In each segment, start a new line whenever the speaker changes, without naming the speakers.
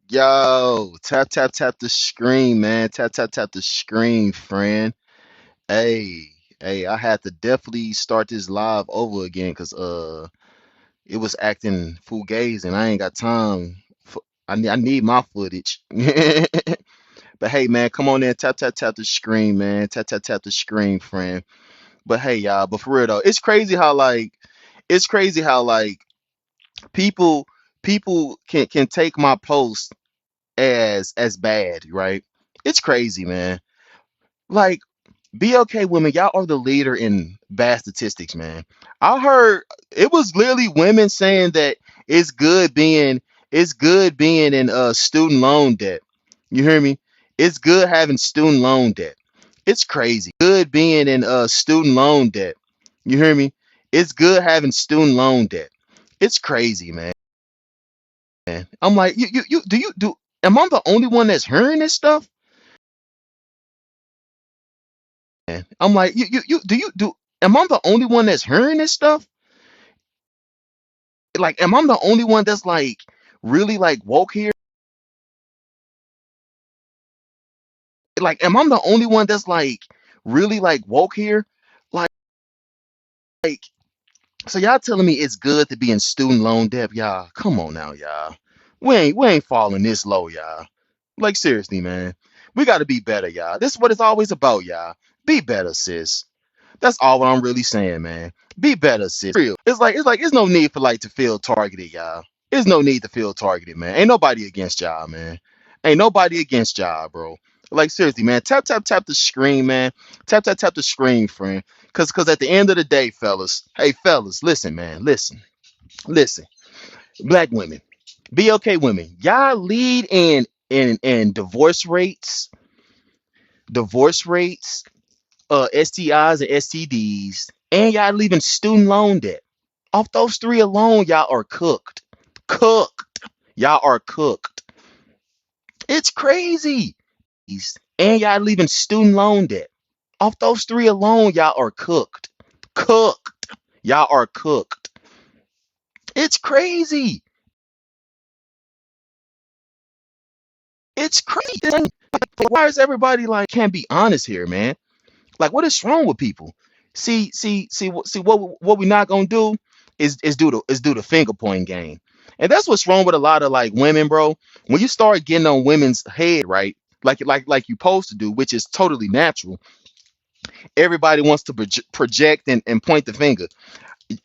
Yo, tap tap tap the screen, man. Tap tap tap the screen, friend. Hey, hey, I had to definitely start this live over again because it was acting fugazi and I ain't got time for I need my footage. But hey man, come on in, tap tap tap the screen, man. Tap tap tap the screen, friend. But hey y'all, but for real though, it's crazy how like people people can take my post as bad, right? It's crazy, man. Like BLK women, y'all are the leader in bad statistics, man. I heard it was literally women saying that it's good being it's good being in student loan debt. You hear me? It's good having student loan debt. It's crazy. Good being in student loan debt. You hear me? It's good having student loan debt. It's crazy, man. I'm like, you am I the only one that's hearing this stuff? Man. I'm like, you am I the only one that's hearing this stuff? Like, am I the only one that's like really like woke here? Like, am I the only one that's like really like woke here? Like, so y'all telling me it's good to be in student loan debt, y'all? Come on now, y'all. We ain't falling this low, y'all. Like seriously, man. We gotta be better, y'all. This is what it's always about, y'all. Be better, sis. That's all what I'm really saying, man. Be better, sis. Real. It's like there's no need for like to feel targeted, y'all. There's no need to feel targeted, man. Ain't nobody against y'all, man. Ain't nobody against y'all, bro. Like seriously, man. Tap tap tap the screen, man. Tap tap tap the screen, friend. Cause at the end of the day, fellas, hey fellas, listen, man. Listen. Black women, BLK women, y'all lead in divorce rates, STIs and STDs, and y'all leaving student loan debt. Off those three alone, y'all are cooked. Cooked. Y'all are cooked. It's crazy. And y'all leaving student loan debt. Off those three alone, y'all are cooked. Cooked. Y'all are cooked. It's crazy. It's crazy. Like, why is everybody like can't be honest here, man? Like, what is wrong with people? See what we not gonna do is do the finger point game, and that's what's wrong with a lot of like women, bro. When you start getting on women's head, right? Like you supposed to do, which is totally natural. Everybody wants to project and point the finger.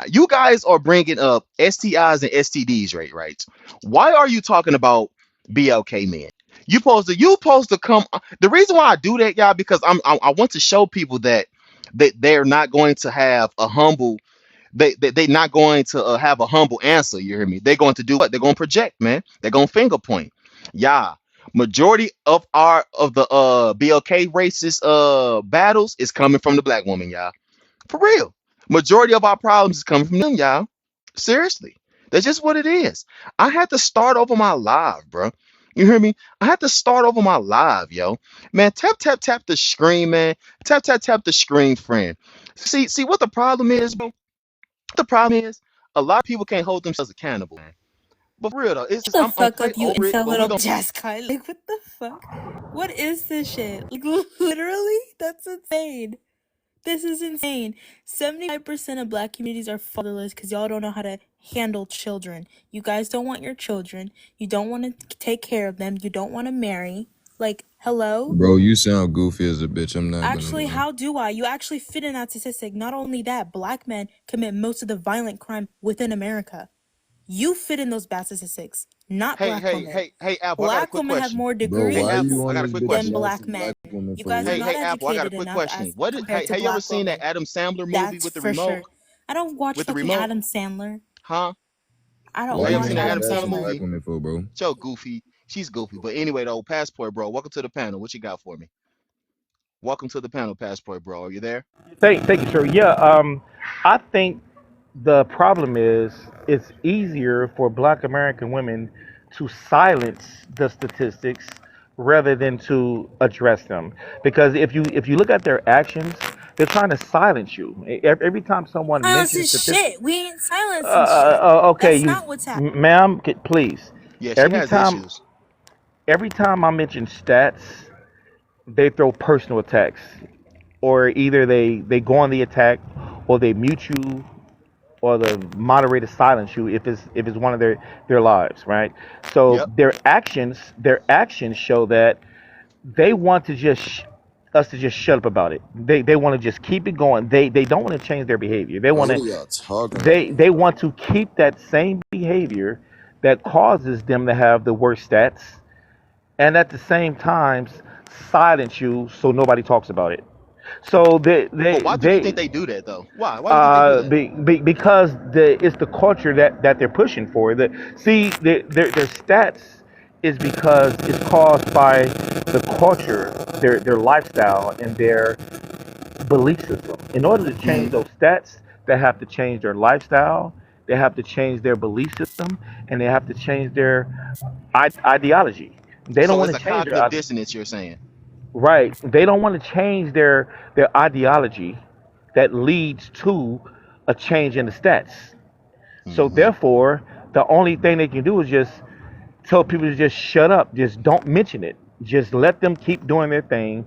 You guys are bringing up STIs and STDs, right? Why are you talking about BLK men? You supposed to come. The reason why I do that, y'all, because I want to show people that they're not going to have a humble. They not going to have a humble answer. You hear me? They're going to do what? They're going to project, man. They're going to finger point. Yeah. Majority of the BLK racist battles is coming from the black woman, y'all. For real. Majority of our problems is coming from them, y'all. Seriously. That's just what it is. I had to start over my live, bro. You hear me? I had to start over my live, yo. Man, tap tap tap the screen, man. Tap tap tap the screen, friend. See what the problem is, bro? The problem is a lot of people can't hold themselves accountable, man. But for real though, it's
Shut
just
the
I'm
fuck
quite
up, you
over it.
incel
But we
little
gonna
jazz guy. Like, what the fuck? What is this shit? Like, literally? That's insane. This is insane. 75% of black communities are fatherless because y'all don't know how to handle children. You guys don't want your children. You don't want to take care of them. You don't want to marry. Like, hello?
Bro, you sound goofy as a bitch. I'm not gonna
Actually,
lie.
how do I? You actually fit in that statistic. Not only that, black men commit most of the violent crime within America. You fit in those bad statistics, not
hey,
black
hey,
women.
hey, hey, Apple, I got a
Black
quick
women have
question.
more
Bro,
Hey
why
degrees
you
Apple, I
on
got a
this
quick
bitch
than
question.
black
bashing
men.
black women
You
for
guys are
Hey,
real?
not
hey, Apple, I got a
educated
quick
enough
question.
as
What did,
compared
hey,
to
have you ever
black
seen that
women.
Adam Sandler movie
That's
with the
for
remote?
sure. I don't watch
With the
fucking
remote?
Adam Sandler.
Huh?
I don't
Why
Have you
you
ever
watch
seen
on
that
here
Adam
Adam Sandler
bashing
Sandler.
black
movie?
women for, bro?
Joe goofy. She's goofy. But anyway, though, Passport Bro, welcome to the panel. What you got for me? Welcome to the panel, Passport Bro. Are you there?
Thank you, sir. Yeah, I think the problem is it's easier for Black American women to silence the statistics rather than to address them. Because if you look at their actions, they're trying to silence you. Every time someone
Silencing
mentions statistics,
shit. We ain't silencing shit.
okay,
That's not what's happening.
ma'am, please.
Yeah, she
Every
has
time
issues.
every time I mention stats, they throw personal attacks, or either they go on the attack, or they mute you, or the moderator silence you if it's one of their lives, right? So
Yep.
their actions show that they want to us to just shut up about it. They want to just keep it going. They don't want to change their behavior. They
Bro,
want
what
to
are y'all talking
they
about?
they want to keep that same behavior that causes them to have the worst stats, and at the same time silence you so nobody talks about it. So
But why do you think
they
they do that though? Why? Why do you think they do that?
because it's the culture that they're pushing for. Their stats is because it's caused by the culture, their lifestyle, and their belief system. In order to
Hmm.
change those stats, they have to change their lifestyle, they have to change their belief system, and they have to change their ideology. They don't
So
want
it's
to
a
change
cognitive dissonance, you're saying?
right. They don't want to change their ideology that leads to a change in the stats. So
Hmm.
therefore, the only thing they can do is just tell people to just shut up, just don't mention it, just let them keep doing their thing,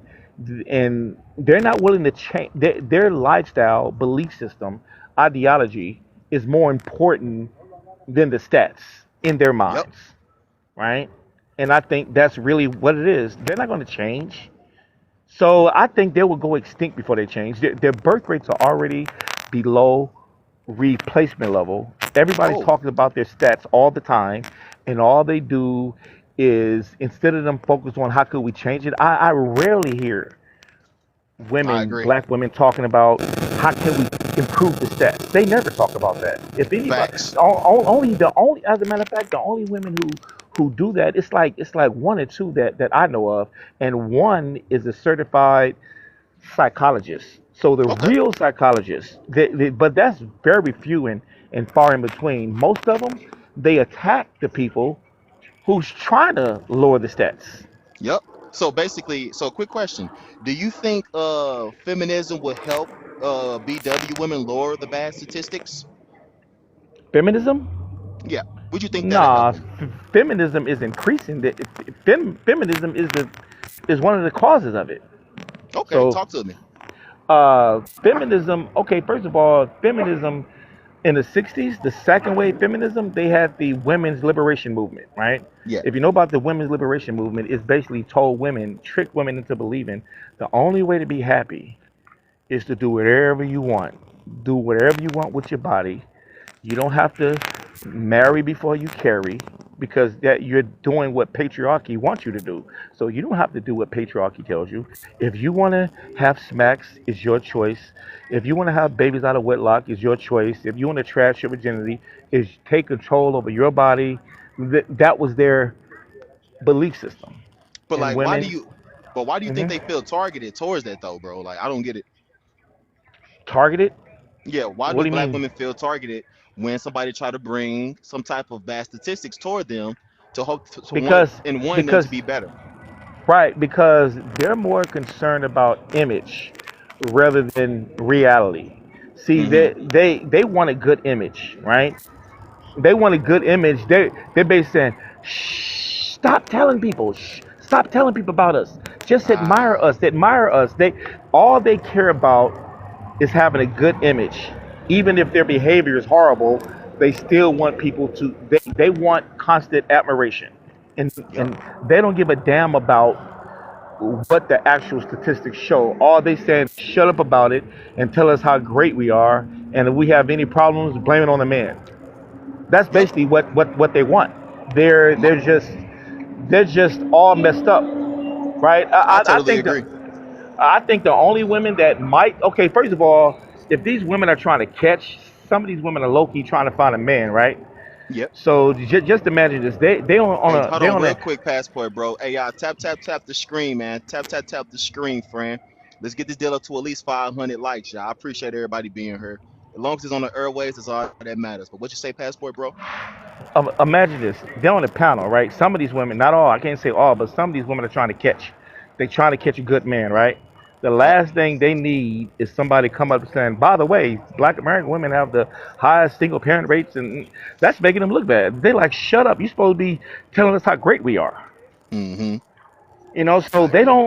and they're not willing to change their lifestyle, belief system, ideology is more important than the stats in their
Yep.
minds, right? And I think that's really what it is. They're not going to change. So I think they will go extinct before they change. Their birth rates are already below replacement level. Everybody's
Oh,
talking about their stats all the time, and all they do is instead of them focus on how could we change it. I rarely hear
I
women,
agree.
black women, talking about how can we improve the stats. They never talk about that. If anybody,
Facts.
the only, as a matter of fact, the only women who do that, it's like one or two that I know of, and one is a certified psychologists. So the
Okay.
real psychologists, but that's very few and far in between. Most of them, they attack the people who's trying to lower the stats.
Yep. So basically, so quick question. Do you think feminism would help BW women lower the bad statistics?
Feminism?
Yeah. Would you think that'll help
Nah,
them?
feminism is increasing. Feminism is one of the causes of it.
Okay,
So
talk to me.
feminism. Okay, first of all, feminism in the 60s, the second wave feminism, they had the women's liberation movement, right?
Yeah.
If you know about the women's liberation movement, it's basically told women, tricked women into believing the only way to be happy is to do whatever you want. Do whatever you want with your body. You don't have to marry before you carry because that you're doing what patriarchy wants you to do. So you don't have to do what patriarchy tells you. If you want to have smacks, it's your choice. If you want to have babies out of wedlock, it's your choice. If you want to trash your virginity, is take control over your body. That was their belief system.
But
And
like,
women
why do you think
mhm,
they feel targeted towards that though, bro? Like, I don't get it.
targeted.
Yeah. Why
What
do
do you
black
mean?
women feel targeted when somebody try to bring some type of bad statistics toward them to hope to want
Because
and wanting them
because
to be better?
right, because they're more concerned about image rather than reality. See,
Hmm.
they want a good image, right? They want a good image. They're basically saying, shh, stop telling people, stop telling people about us. Just admire
Ah.
us, admire us. All they care about is having a good image. Even if their behavior is horrible, they still want people to they want constant admiration.
Yep.
And they don't give a damn about what the actual statistics show. All they say is shut up about it and tell us how great we are, and if we have any problems, blame it on the man. That's
Yep.
basically what they want. They're
My,
they're just they're just all messed up, right?
I
I
totally
think
agree.
the only women that might, okay, first of all, if these women are trying to catch, some of these women are low key trying to find a man, right?
Yep.
So just imagine this. They on
Hey,
a
hold
they
on
on
real
a
quick, passport, bro. Hey, y'all, tap the screen, man. Tap the screen, friend. Let's get this deal up to at least 500 likes, y'all. I appreciate everybody being here. As long as it's on the airways, that's all that matters. But what you say, passport, bro?
imagine this. They're on a panel, right? Some of these women, not all, I can't say all, but some of these women are trying to catch. They're trying to catch a good man, right? The
Yep.
last thing they need is somebody come up and saying, by the way, black American women have the highest single parent rates, and that's making them look bad. They like, shut up. You're supposed to be telling us how great we are.
Mm-hmm.
So
I agree.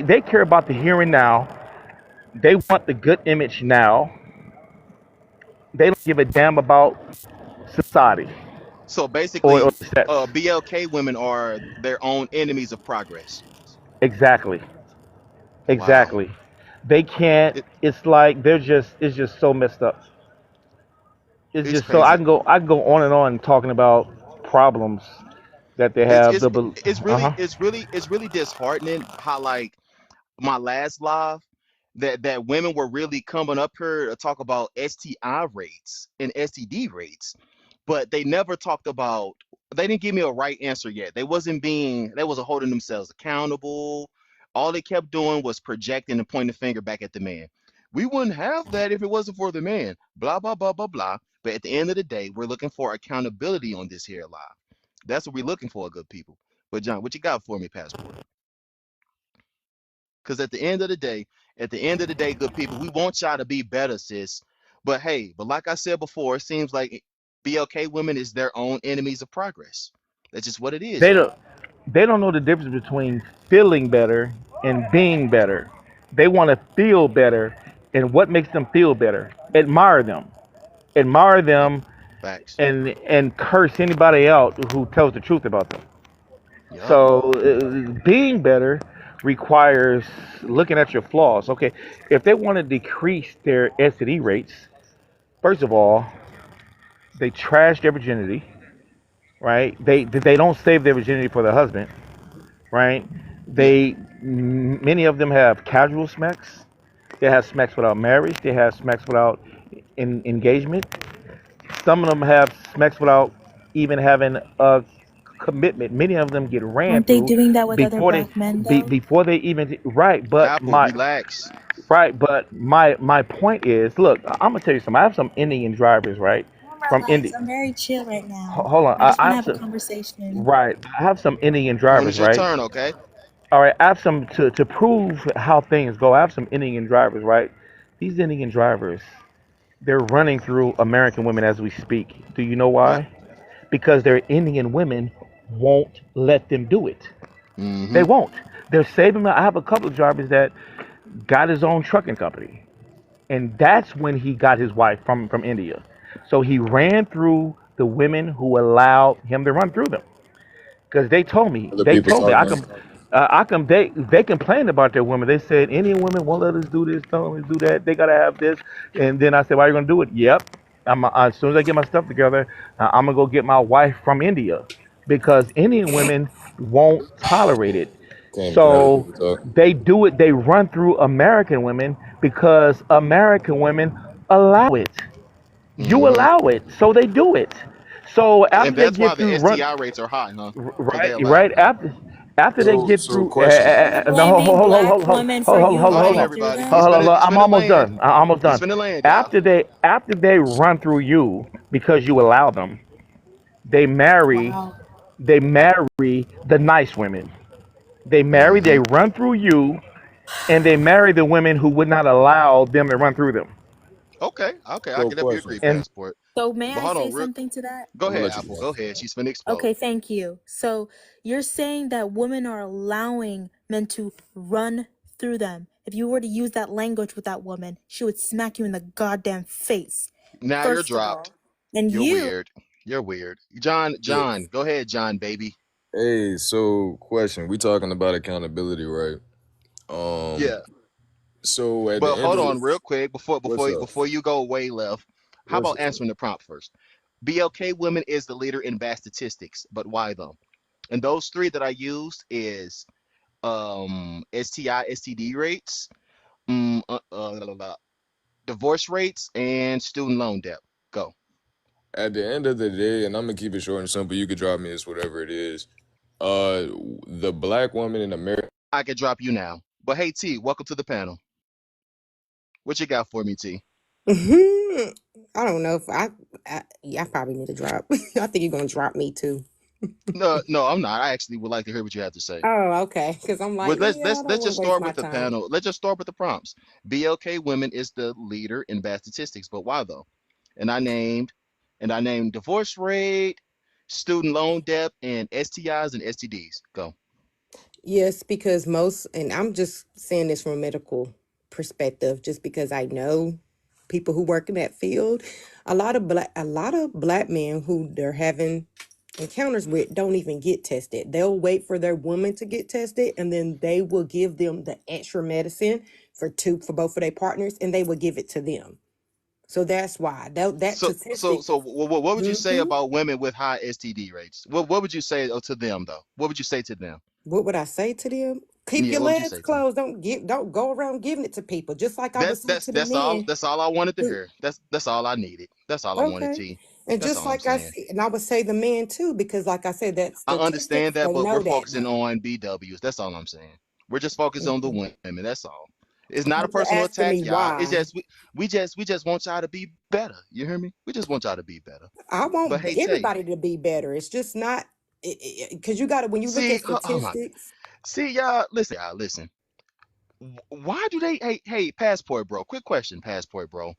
they care about the here and now. They want the good image now. They don't give a damn about society
So
or
basically,
sex.
BLK women are their own enemies of progress.
Exactly.
Wow.
Exactly. They can't.
It,
It's like it's just so messed up. It's
it's
just so
crazy.
I can go on and on talking about problems that they
It's
have.
it's it's really disheartening how like my last live that women were really coming up here to talk about STI rates and STD rates, but they never talked about. They didn't give me a right answer yet. They wasn't holding themselves accountable. All they kept doing was projecting and pointing the finger back at the man. We wouldn't have that if it wasn't for the man. Blah blah blah blah blah. But at the end of the day, we're looking for accountability on this here live. That's what we're looking for, good people. But John, what you got for me, passport? Because at the end of the day, good people, we want y'all to be better, sis. But hey, but like I said before, it seems like BLK women is their own enemies of progress. That's just what it is,
They
y'all.
don't they don't know the difference between feeling better and being better. They want to feel better, and what makes them feel better? Admire
Yep.
them,
Facts.
and curse anybody out who tells the truth about them.
Yep.
So being better requires looking at your flaws. Okay, if they want to decrease their STD rates, first of all, they trash their virginity, right? They don't save their virginity for their husband, right?
Yep.
Many of them have casual smacks. They have smacks without marriage. They have smacks without engagement. Some of them have smacks without even having a commitment. Many of them get ran
Aren't they
through
doing that with other
before they
black men though?
before they even right.
Apple, relax.
But my point is, look, I'm gonna tell you something. I have some Indian drivers, right, from
Relax.
India.
I'm very chill right now.
Hold on,
I just
I
want to
have
have a
some.
conversation.
Right, I have some Indian
When
drivers,
it's your
right.
turn, okay?
All right, I have some to prove how things go. I have some Indian drivers, right. These Indian drivers, they're running through American women as we speak. Do you know
Yep.
why? Because their Indian women won't let them do it. They
Mm-hmm.
won't. They're saving. I have a couple of drivers that got his own trucking company, and that's when he got his wife from India. So he ran through the women who allowed him to run through them because
Other
they
people
told me
talk, man.
they complained about their women. They said Indian women won't let us do this, don't let us do that. They gotta have this, and then I said, why are you gonna do it? Yep. As soon as I get my stuff together, I'm gonna go get my wife from India because Indian women won't tolerate it.
Can other
So
people talk?
they do it. They run through American women because American women allow it. You
Mm-hmm.
allow it, so they do it. So
And
after they
that's why
get
the
through run,
STI rates are high, huh? Because they
right,
allow
right
it, huh?
after they get
So
through.
question.
Are you
No,
blaming black women for you
Hold on,
running through
everybody.
them?
I'm
He's finna
almost
land.
done. I'm almost
He's
done.
finna land, y'all.
After they run through you because you allow them, they marry
Wow.
they marry the nice women. They
Mm-hmm.
run through you, and they marry the women who would not allow them to run through them.
Okay, okay, I
So
can definitely
question.
agree,
And
passport.
So may
But
I
hold
say
on, real.
something to that?
Go
I'm gonna
ahead,
let you
Apple.
go.
Go ahead. She's finna explode.
Okay, thank you. So you're saying that women are allowing men to run through them. If you were to use that language with that woman, she would smack you in the goddamn face.
Now you're
First of
dropped.
all. And
You're
you,
weird. You're weird. John,
Yeah.
John, go ahead, John, baby.
Hey, so question. We talking about accountability, right? Um.
Yeah.
So at the
But
end
hold
of
on,
the,
real quick,
what's up?
before you go way left. How
What's
about
up?
answering the prompt first? BLK women is the leader in bad statistics, but why though? And those three that I used is STI, STD rates, divorce rates, and student loan debt. Go.
At the end of the day, and I'm gonna keep it short and simple. You could drop me as whatever it is. Uh, the black woman in America.
I could drop you now. But hey T, welcome to the panel. What you got for me, T?
I don't know if yeah, I probably need to drop. I think you're gonna drop me too.
No, no, I'm not. I actually would like to hear what you have to say.
Oh, okay. Because I'm
Well,
like, yeah, I don't
let's
want
just
to waste
start
my
with the
time.
panel. Let's just start with the prompts. BLK women is the leader in bad statistics, but why though? And I named divorce rate, student loan debt, and STIs and STDs. Go.
Yes, because most, and I'm just saying this from a medical perspective, just because I know people who work in that field, a lot of black men who they're having encounters with don't even get tested. They'll wait for their woman to get tested, and then they will give them the extra medicine for both of their partners, and they will give it to them. So that's why that statistic.
So what would you say
Mhm.
about women with high STD rates? What would you say to them though? What would you say to them?
What would I say to them? Keep
Yeah,
your
what would you
legs
say to them?
closed. Don't go around giving it to people. Just like I would say to the
That's all
men.
I wanted to
who-
hear. That's all I needed. That's all I wanted,
Okay.
T.
And
That's
just
all I'm
like I
saying.
see, and I would say the men too, because like I said, that
I understand
statistics,
that,
they
but we're
know that
focusing
now.
on BWs. That's all I'm saying. We're just focused on the
Mhm.
women. That's all. It's not a
But you're
personal
asking
attack,
me
y'all. It's
why.
just we just want y'all to be better. You hear me? We just want y'all to be better.
I
But
want
hey, Tay,
everybody to be better. It's just not because you got to when you look
see,
at
oh my,
statistics.
see y'all. Listen. Why do they? Hey, passport bro. Quick question, passport bro.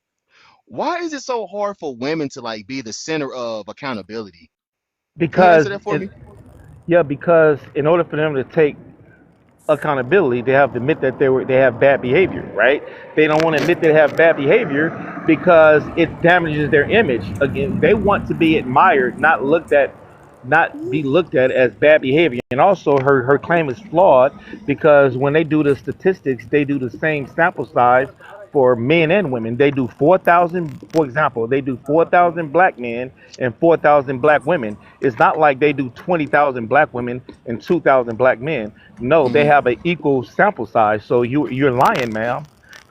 Why is it so hard for women to like be the center of accountability? Can you
Because
answer that for
it,
me?
yeah, because in order for them to take accountability, they have to admit that they have bad behavior, right? They don't want to admit they have bad behavior because it damages their image. Again, they want to be admired, not be looked at as bad behavior. And also, her claim is flawed because when they do the statistics, they do the same sample size for men and women. They do 4,000, for example, they do 4,000 black men and 4,000 black women. It's not like they do 20,000 black women and 2,000 black men. No, they
Hmm.
have an equal sample size. So you're lying, ma'am.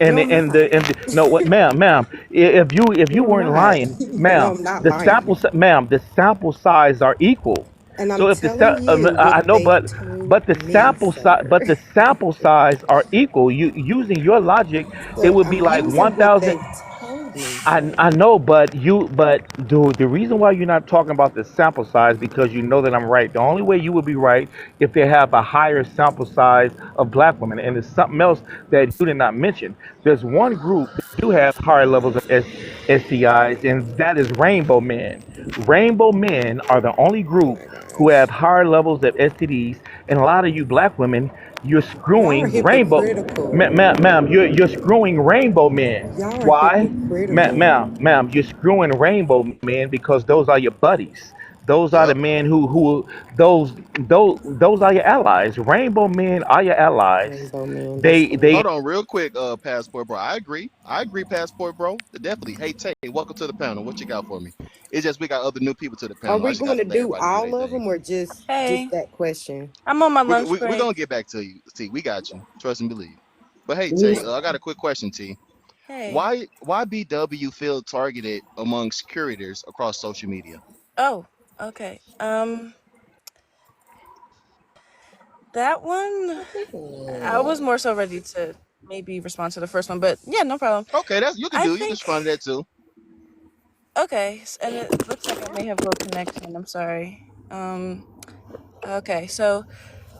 No, I'm not.
No, what, ma'am, if you
No, I'm
weren't
not.
lying,
No,
ma'am,
I'm not lying.
ma'am, the sample size are equal.
And I'm
So if
telling you
I
what
know,
they've
but
told
the
me,
sample size,
sir.
are equal. You using your logic, it
Sir,
would be
I'm
like
using
one
what
thousand.
they've told me,
I
sir.
know, the reason why you're not talking about the sample size because you know that I'm right. The only way you would be right if they have a higher sample size of black women, and there's something else that you did not mention. There's one group that do have higher levels of STIs, and that is rainbow men. Rainbow men are the only
Oh
group
my
who
gosh.
have higher levels of STDs, and a lot of you black women, you're
Y'all are
screwing rainbow,
hypocritical.
ma'am, you're screwing rainbow men.
Y'all are
Why?
hypocritical.
Ma'am, you're screwing rainbow men because those are your buddies. Those are the
Yep.
men who those are your allies. Rainbow men are your allies.
Rainbow man, that's
They
Hold
funny.
on, real quick, passport bro. I agree. I agree, passport bro. Definitely. Hey, Tay, welcome to the panel. What you got for me? It's just we got other new people to the
Are
panel. I
we
just
going
got
to
to let
do
everybody do their
all of
thing.
them or just
Hey,
that question?
I'm on my
We
lunch
we we
break.
gonna get back to you. See, we got you. Trust and believe. But hey, Tay,
Yes.
I got a quick question, T.
Hey.
Why BW feel targeted amongst curators across social media?
Oh, okay. That one, I was more so ready to maybe respond to the first one, but yeah, no problem.
Okay, that's you can
I
do. You can
think
respond to that too.
okay, and it looks like I may have low connection. I'm sorry. Okay, so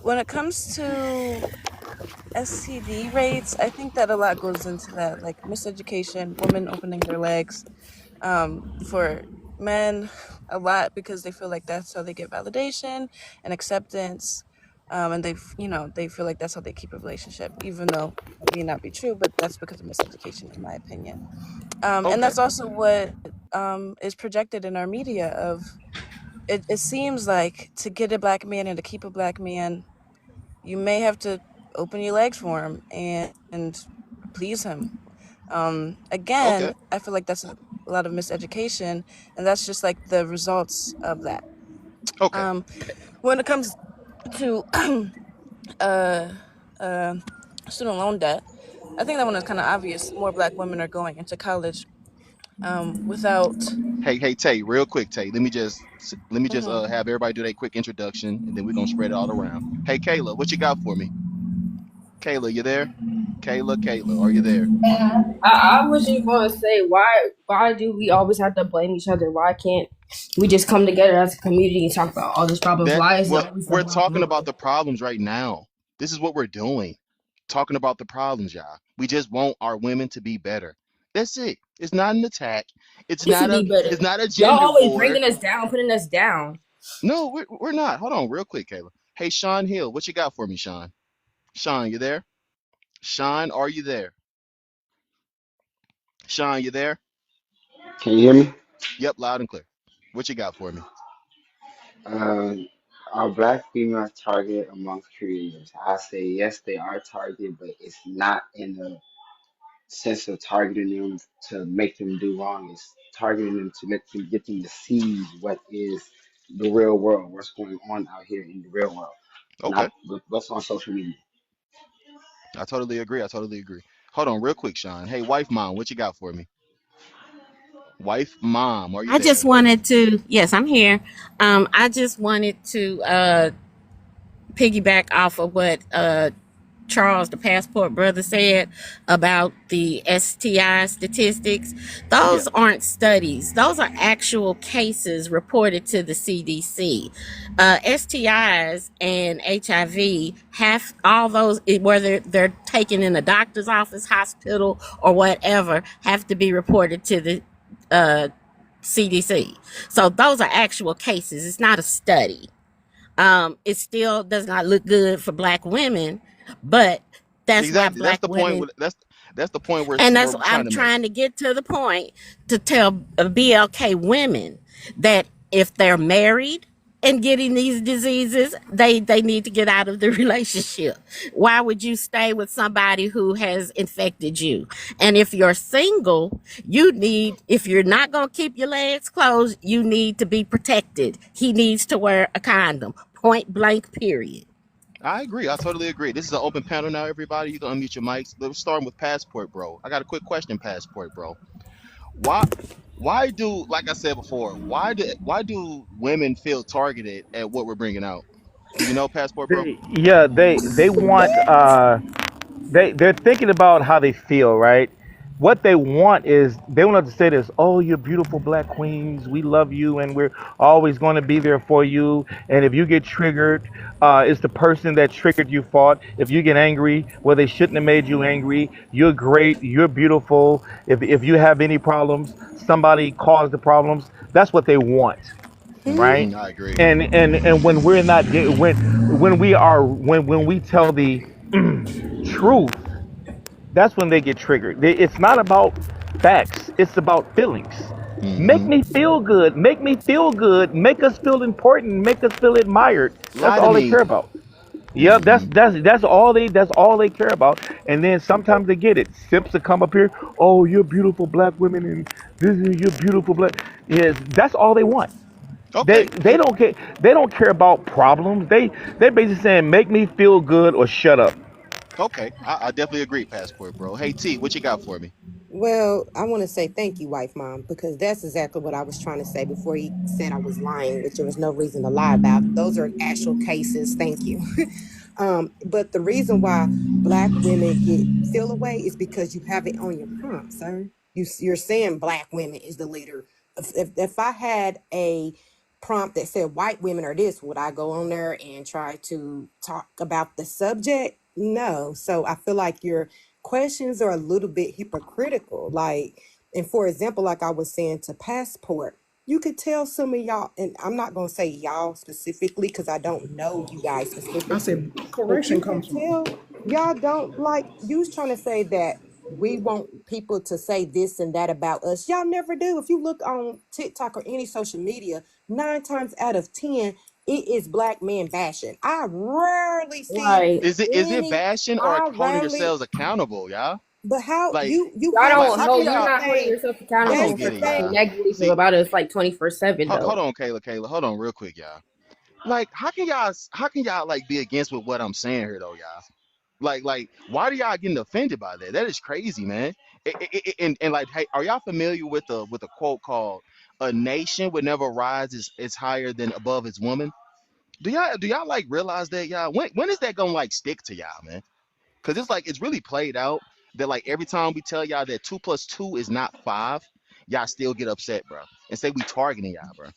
when it comes to STD rates, I think that a lot goes into that, like miseducation, women opening their legs. For men, a lot because they feel like that's how they get validation and acceptance. And they feel like that's how they keep a relationship, even though that may not be true, but that's because of miseducation, in my opinion. And
Okay.
that's also what is projected in our media. It seems like to get a black man and to keep a black man, you may have to open your legs for him and please him.
Okay.
Again, I feel like that's a lot of miseducation, and that's just like the results of that.
Okay.
Um, when it comes to uh, uh, student loan debt, I think that one is kind of obvious. More black women are going into college without.
Hey, Tay, real quick, Tay. Let me just
Mhm.
have everybody do their quick introduction, and then we're gonna spread it all around. Hey, Kayla, what you got for me? Kayla, you there? Kayla, are you there?
I was just gonna say why do we always have to blame each other? Why can't we just come together as a community and talk about all these problems?
That
Why is it
well,
always the
we're
black
talking
woman?
about the problems right now. This is what we're doing. Talking about the problems, y'all. We just want our women to be better. That's it. It's not an attack. It's
It should
not a
be better.
it's not a
Y'all
gender
always
war.
bringing us down, putting us down.
No, we're not. Hold on, real quick, Kayla. Hey, Sean Hill, what you got for me, Sean? Sean, you there? Sean, are you there? Sean, you there?
Can you hear me?
Yep, loud and clear. What you got for me?
Uh, are black females targeted amongst creators? I say yes, they are targeted, but it's not in the sense of targeting them to make them do wrong. It's targeting them to let them get them to see what is the real world, what's going on out here in the real world,
Okay,
not what's on social media.
I totally agree. I totally agree. Hold on, real quick, Sean. Hey, wife, mom, what you got for me? Wife, mom, are you
I just
there?
wanted to, yes, I'm here. I just wanted to piggyback off of what Charles, the passport brother, said about the STI statistics.
Yeah.
Those aren't studies, those are actual cases reported to the CDC. STIs and HIV have all those, whether they're taken in a doctor's office, hospital, or whatever, have to be reported to the uh, CDC. So those are actual cases, it's not a study. It still does not look good for black women, but that's why
Exactly. That's
black
the point.
women,
That's the point
and
where
that's
we're trying
I'm
to make.
trying to get to the point to tell BLK women that if they're married and getting these diseases, they need to get out of the relationship. Why would you stay with somebody who has infected you? And if you're single, you need, if you're not going to keep your legs closed, you need to be protected. He needs to wear a condom. Point blank, period.
I agree. I totally agree. This is an open panel now, everybody. You can unmute your mics. Let's start with Passport, bro. I got a quick question, Passport, bro. Why why do, like I said before, why do women feel targeted at what we're bringing out? Do you know, Passport, bro?
Yeah, they want they're thinking about how they feel, right? What they want is they want to say this, oh, you're beautiful black queens, we love you and we're always going to be there for you. And if you get triggered, it's the person that triggered you fault. If you get angry, well, they shouldn't have made you angry. You're great, you're beautiful. If you have any problems, somebody caused the problems. That's what they want, right?
I agree.
And when we're not when we are when we tell the truth, that's when they get triggered. It's not about facts, it's about feelings. Make
Hmm.
me feel good, make me feel good, make us feel important, make us feel admired. That's
Lie to
all they
me.
care about. Yep,
Hmm.
that's all they care about. And then sometimes they get it. Simps that come up here, oh, you're beautiful black women, and this is you're beautiful black. Yes, that's all they want. They
Okay.
they don't care. They don't care about problems. They're basically saying, make me feel good or shut up.
Okay. I definitely agree, Passport, bro. Hey, T, what you got for me?
Well, I want to say thank you, wife, mom, because that's exactly what I was trying to say before he said I was lying, which there was no reason to lie about. Those are actual cases. Thank you. But the reason why black women get feel away is because you have it on your prompt, sir. You're saying black women is the leader. If I had a prompt that said white women are this, would I go on there and try to talk about the subject? No. So I feel like your questions are a little bit hypocritical. Like, and for example, like I was saying to Passport, you could tell some of y'all, and I'm not gonna say y'all specifically because I don't know you guys
I
specifically,
said
but
correction
you could
comes from.
tell y'all don't like you was trying to say that we want people to say this and that about us. Y'all never do. If you look on TikTok or any social media, 9 times out of 10, it is black men bashing. I rarely see
Right.
Is it
any,
bashing or
I
holding
rarely,
yourselves accountable, y'all?
but how
Like,
you
Y'all
have
like
don't
how
know.
can
that's
You're
the
y'all?
not holding
thing.
yourself
I
accountable
That's
don't
for
the
get it,
talking
y'all.
thing.
negatively
See,
about us like 24/7
hold
though.
on, Kayla, hold on, real quick, y'all. Like, how can y'all like be against with what I'm saying here, though, y'all? Like, why do y'all getting offended by that? That is crazy, man. And like, hey, are y'all familiar with the quote called "A nation would never rise is higher than above its woman"? Do y'all like realize that, y'all? When is that gonna like stick to y'all, man? Because it's like it's really played out that like every time we tell y'all that 2 plus 2 is not 5, y'all still get upset, bro, and say we targeting y'all, bro.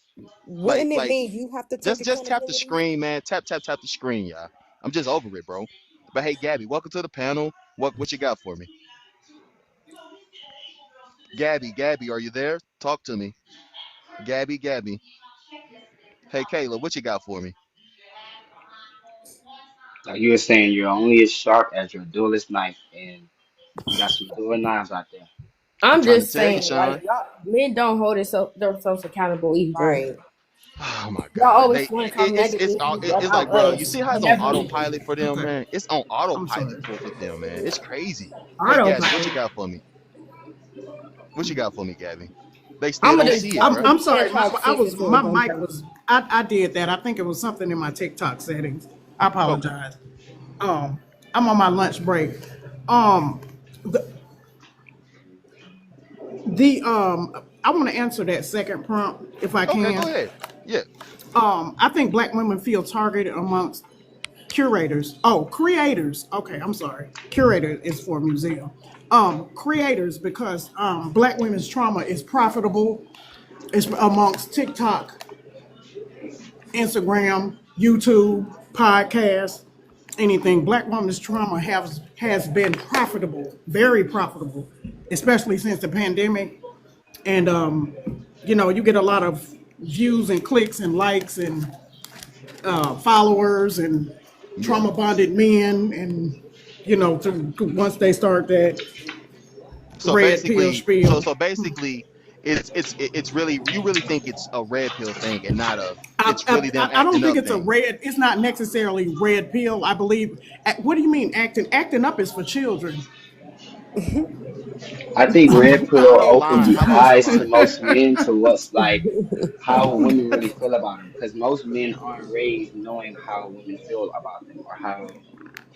Like
Wouldn't it
like
mean you have to take
just tap the
accountability?
screen, man. Tap the screen, y'all. I'm just over it, bro. But hey, Gabby, welcome to the panel. What you got for me? Gabby, are you there? Talk to me. Gabby. Hey, Kayla, what you got for me?
Like you were saying, you're only as sharp as your duelist knife, and we got some dual knives out there.
I'm
I'm
trying to
just
tell you,
saying, like
Sean.
y'all men don't hold themselves accountable either.
Right.
Oh my
Y'all
God,
always want to talk
it's
about
like, bro, you
us.
see how it's on
Never
autopilot for them,
Okay,
man. It's on
I'm
autopilot
sorry.
for them, man. It's crazy. Hey, Gabby, what you
autopilot.
got for me? What you got for me, Gabby? They still
I'm
don't
gonna
Okay,
see it,
I'm
bruh.
I'm
gonna
sorry.
talk
I
shit
was
until it
my
don't
mic
talk.
was. I did that. I think it was something in my TikTok settings. I
Okay,
apologize. Um, I'm on my lunch break. Um, the, the I want to answer that second prompt if I
okay, go
can.
ahead. Yeah.
I think black women feel targeted amongst curators. Oh, creators. Okay, I'm sorry. Curator is for a museum. Creators because black women's trauma is profitable. It's amongst TikTok, Instagram, YouTube, podcasts, anything. Black women's trauma has been profitable, very profitable, especially since the pandemic. And you get a lot of views and clicks and likes and followers and
Yeah.
trauma bonded men, and once they start that
So
red pill
basically,
spiel.
so basically, it's really, you really think it's a red pill thing and not a,
I,
it's really them
I don't
acting
think
up
it's a
thing.
red. It's not necessarily red pill. I believe. What do you mean acting? Acting up is for children.
I think red pill
How they
opens
lying?
the
How about they
eyes to
lying?
most men to what's like how women really feel about them, because most men aren't raised knowing how women feel about them or how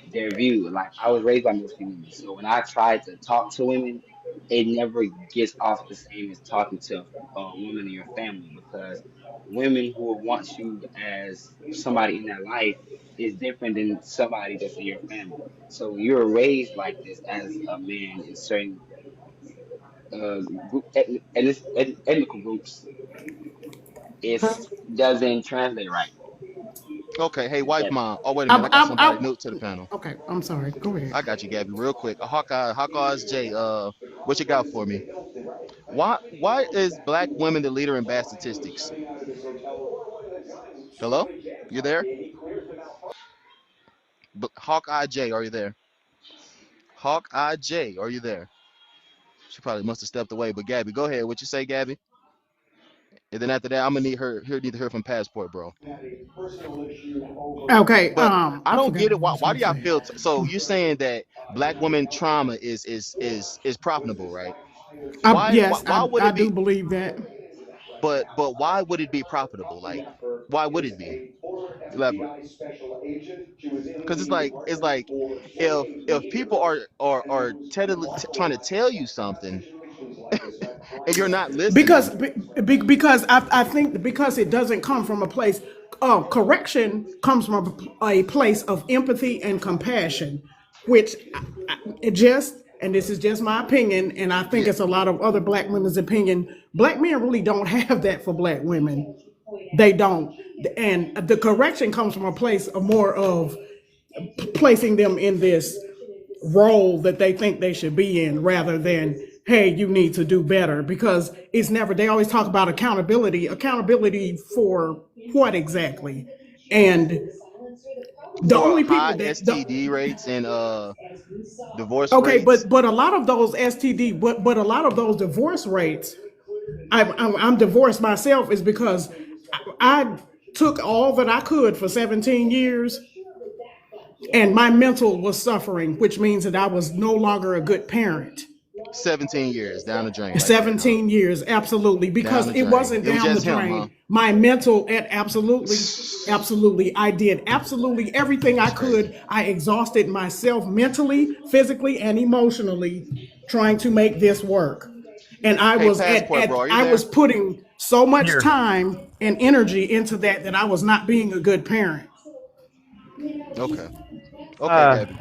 their view. Like I was raised by mostly women, so when I try to talk to women, it never gets off the same as talking to a woman in your family, because women who will want you as somebody in their life is different than somebody that's in your family. So you're raised like this as a man in certain group ethnical groups. It
Huh?
doesn't translate right.
Okay. Hey, wife,
That
mom. Oh, wait a minute. I got somebody
I,
new to the panel.
okay, I'm sorry. Go ahead.
I got you, Gabby, real quick. A Hawkeye's Jay. What you got for me? Why is black women the leader in bad statistics? Hello, you there? Hawkeye J, are you there? Hawkeye J, are you there? She probably must have stepped away. But Gabby, go ahead. What you say, Gabby? And then after that, I'm gonna need to hear from Passport, bro.
Okay.
But I
I
don't
forgot
get
what
it.
I
Why,
was
why
gonna
do y'all
say.
feel so you're saying that black women trauma is profitable, right?
Yes,
Why would
I
it
do
be,
believe that.
but why would it be profitable? Like, why would it be? Elaborate. Because it's like if people are trying to tell you something and you're not
because
listening.
because I think because it doesn't come from a place correction comes from a place of empathy and compassion, which it just, and this is just my opinion, and I think
Yeah.
it's a lot of other black women's opinion. Black men really don't have that for black women. They don't. And the correction comes from a place of more of placing them in this role that they think they should be in rather than, hey, you need to do better, because it's never, they always talk about accountability for what exactly. And the
For
only people
high
that
STD rates and divorce
okay,
rates.
but a lot of those STD, but a lot of those divorce rates, I'm divorced myself, is because I took all that I could for 17 years, and my mental was suffering, which means that I was no longer a good parent.
17 years down the drain like that, huh?
17 years, absolutely,
Down
because
the
it
drain.
wasn't
It was
down the
just him, huh?
drain. My mental, absolutely, I did absolutely everything I
That's crazy.
could. I exhausted myself mentally, physically, and emotionally trying to make this work. And I
Hey,
was
Passport, bro, are you
I
there?
was putting so much
Here.
time and energy into that I was not being a good parent.
Okay. Okay,
Uh,
Gabby.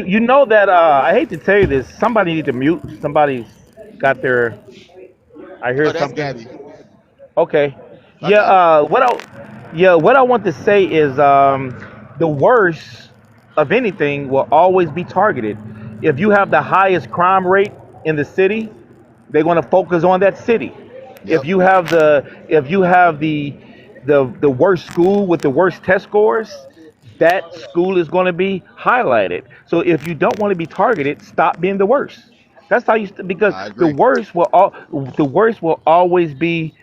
you know that I hate to tell you this. Somebody need to mute. Somebody's got their. I hear
Oh, that's
something.
Gabby.
Okay.
I
Yeah.
got it.
What I want to say is the worst of anything will always be targeted. If you have the highest crime rate in the city, they're going to focus on that city.
Yep.
If you have the worst school with the worst test scores, that school is going to be highlighted. So if you don't want to be targeted, stop being the worst. That's how because
I agree.
the worst will always be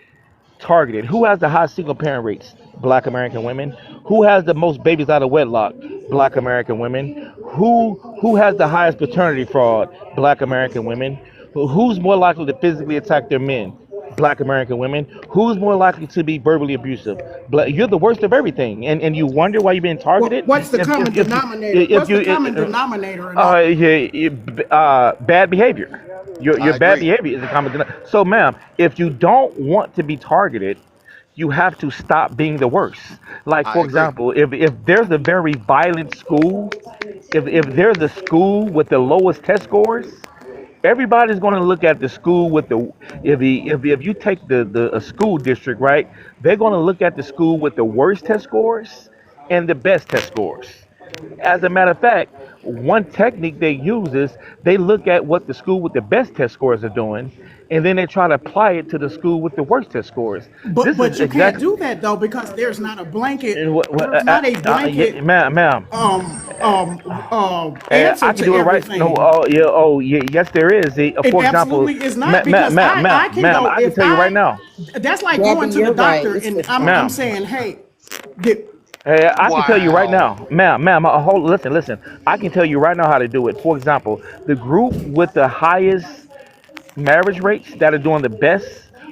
targeted. Who has the highest single parent rates? Black American women. Who has the most babies out of wedlock? Black American women. Who has the highest paternity fraud? Black American women. Who's more likely to physically attack their men? Black American women. Who's more likely to be verbally abusive? You're the worst of everything, and you wonder why you're being targeted.
What's the common denominator? What's the common denominator in all?
Bad behavior. Your
I
bad
agree.
behavior is a So, ma'am, if you don't want to be targeted, you have to stop being the worst. Like,
I
for
agree.
example, if there's a very violent school, if there's a school with the lowest test scores, everybody's going to look at the school with the if you take the a school district, right, they're going to look at the school with the worst test scores and the best test scores. As a matter of fact, one technique they use is they look at what the school with the best test scores are doing, and then they try to apply it to the school with the worst test scores.
But
This is
you can't
exactly
do that though because there's not a blanket.
and
There's not a
yeah,
blanket
ma'am. I
answer
can
to
do it right. No,
everything.
Yes, there is.
It
For example,
absolutely is not because I can
ma'am,
go
I can
if
tell you right
I.
now,
That's like
Gabby,
going to the
you're right.
doctor
It's
and
just
I'm
ma'am.
saying, hey, get,
I can tell you right
Wow.
now, ma'am. Hold, listen. I can tell you right now how to do it. For example, the group with the highest marriage rates that are doing the best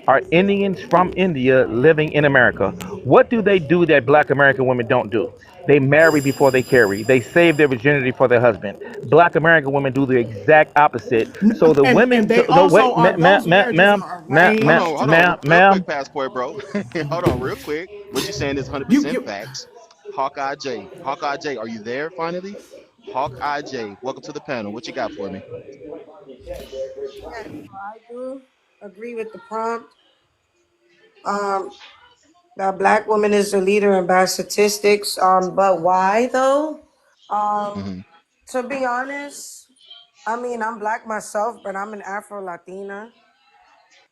are Indians from India living in America. What do they do that Black American women don't do? They marry before they carry. They save their virginity for their husband. Black American women do the exact opposite. So the
and
women,
they
no,
also
wait,
are those marriages
ma'am,
are arranged.
Hold on, real quick,
ma'am.
passport, bro. Hold on, real quick. What you saying is
You
100%
you
facts. Hawkeye J, Hawkeye J, are you there finally? Hawkeye J, welcome to the panel. What you got for me?
Yes, I do agree with the prompt. Um, the black woman is the leader in bad statistics. But why though? Um,
Hmm.
to be honest, I mean I'm black myself, but I'm an Afro Latina.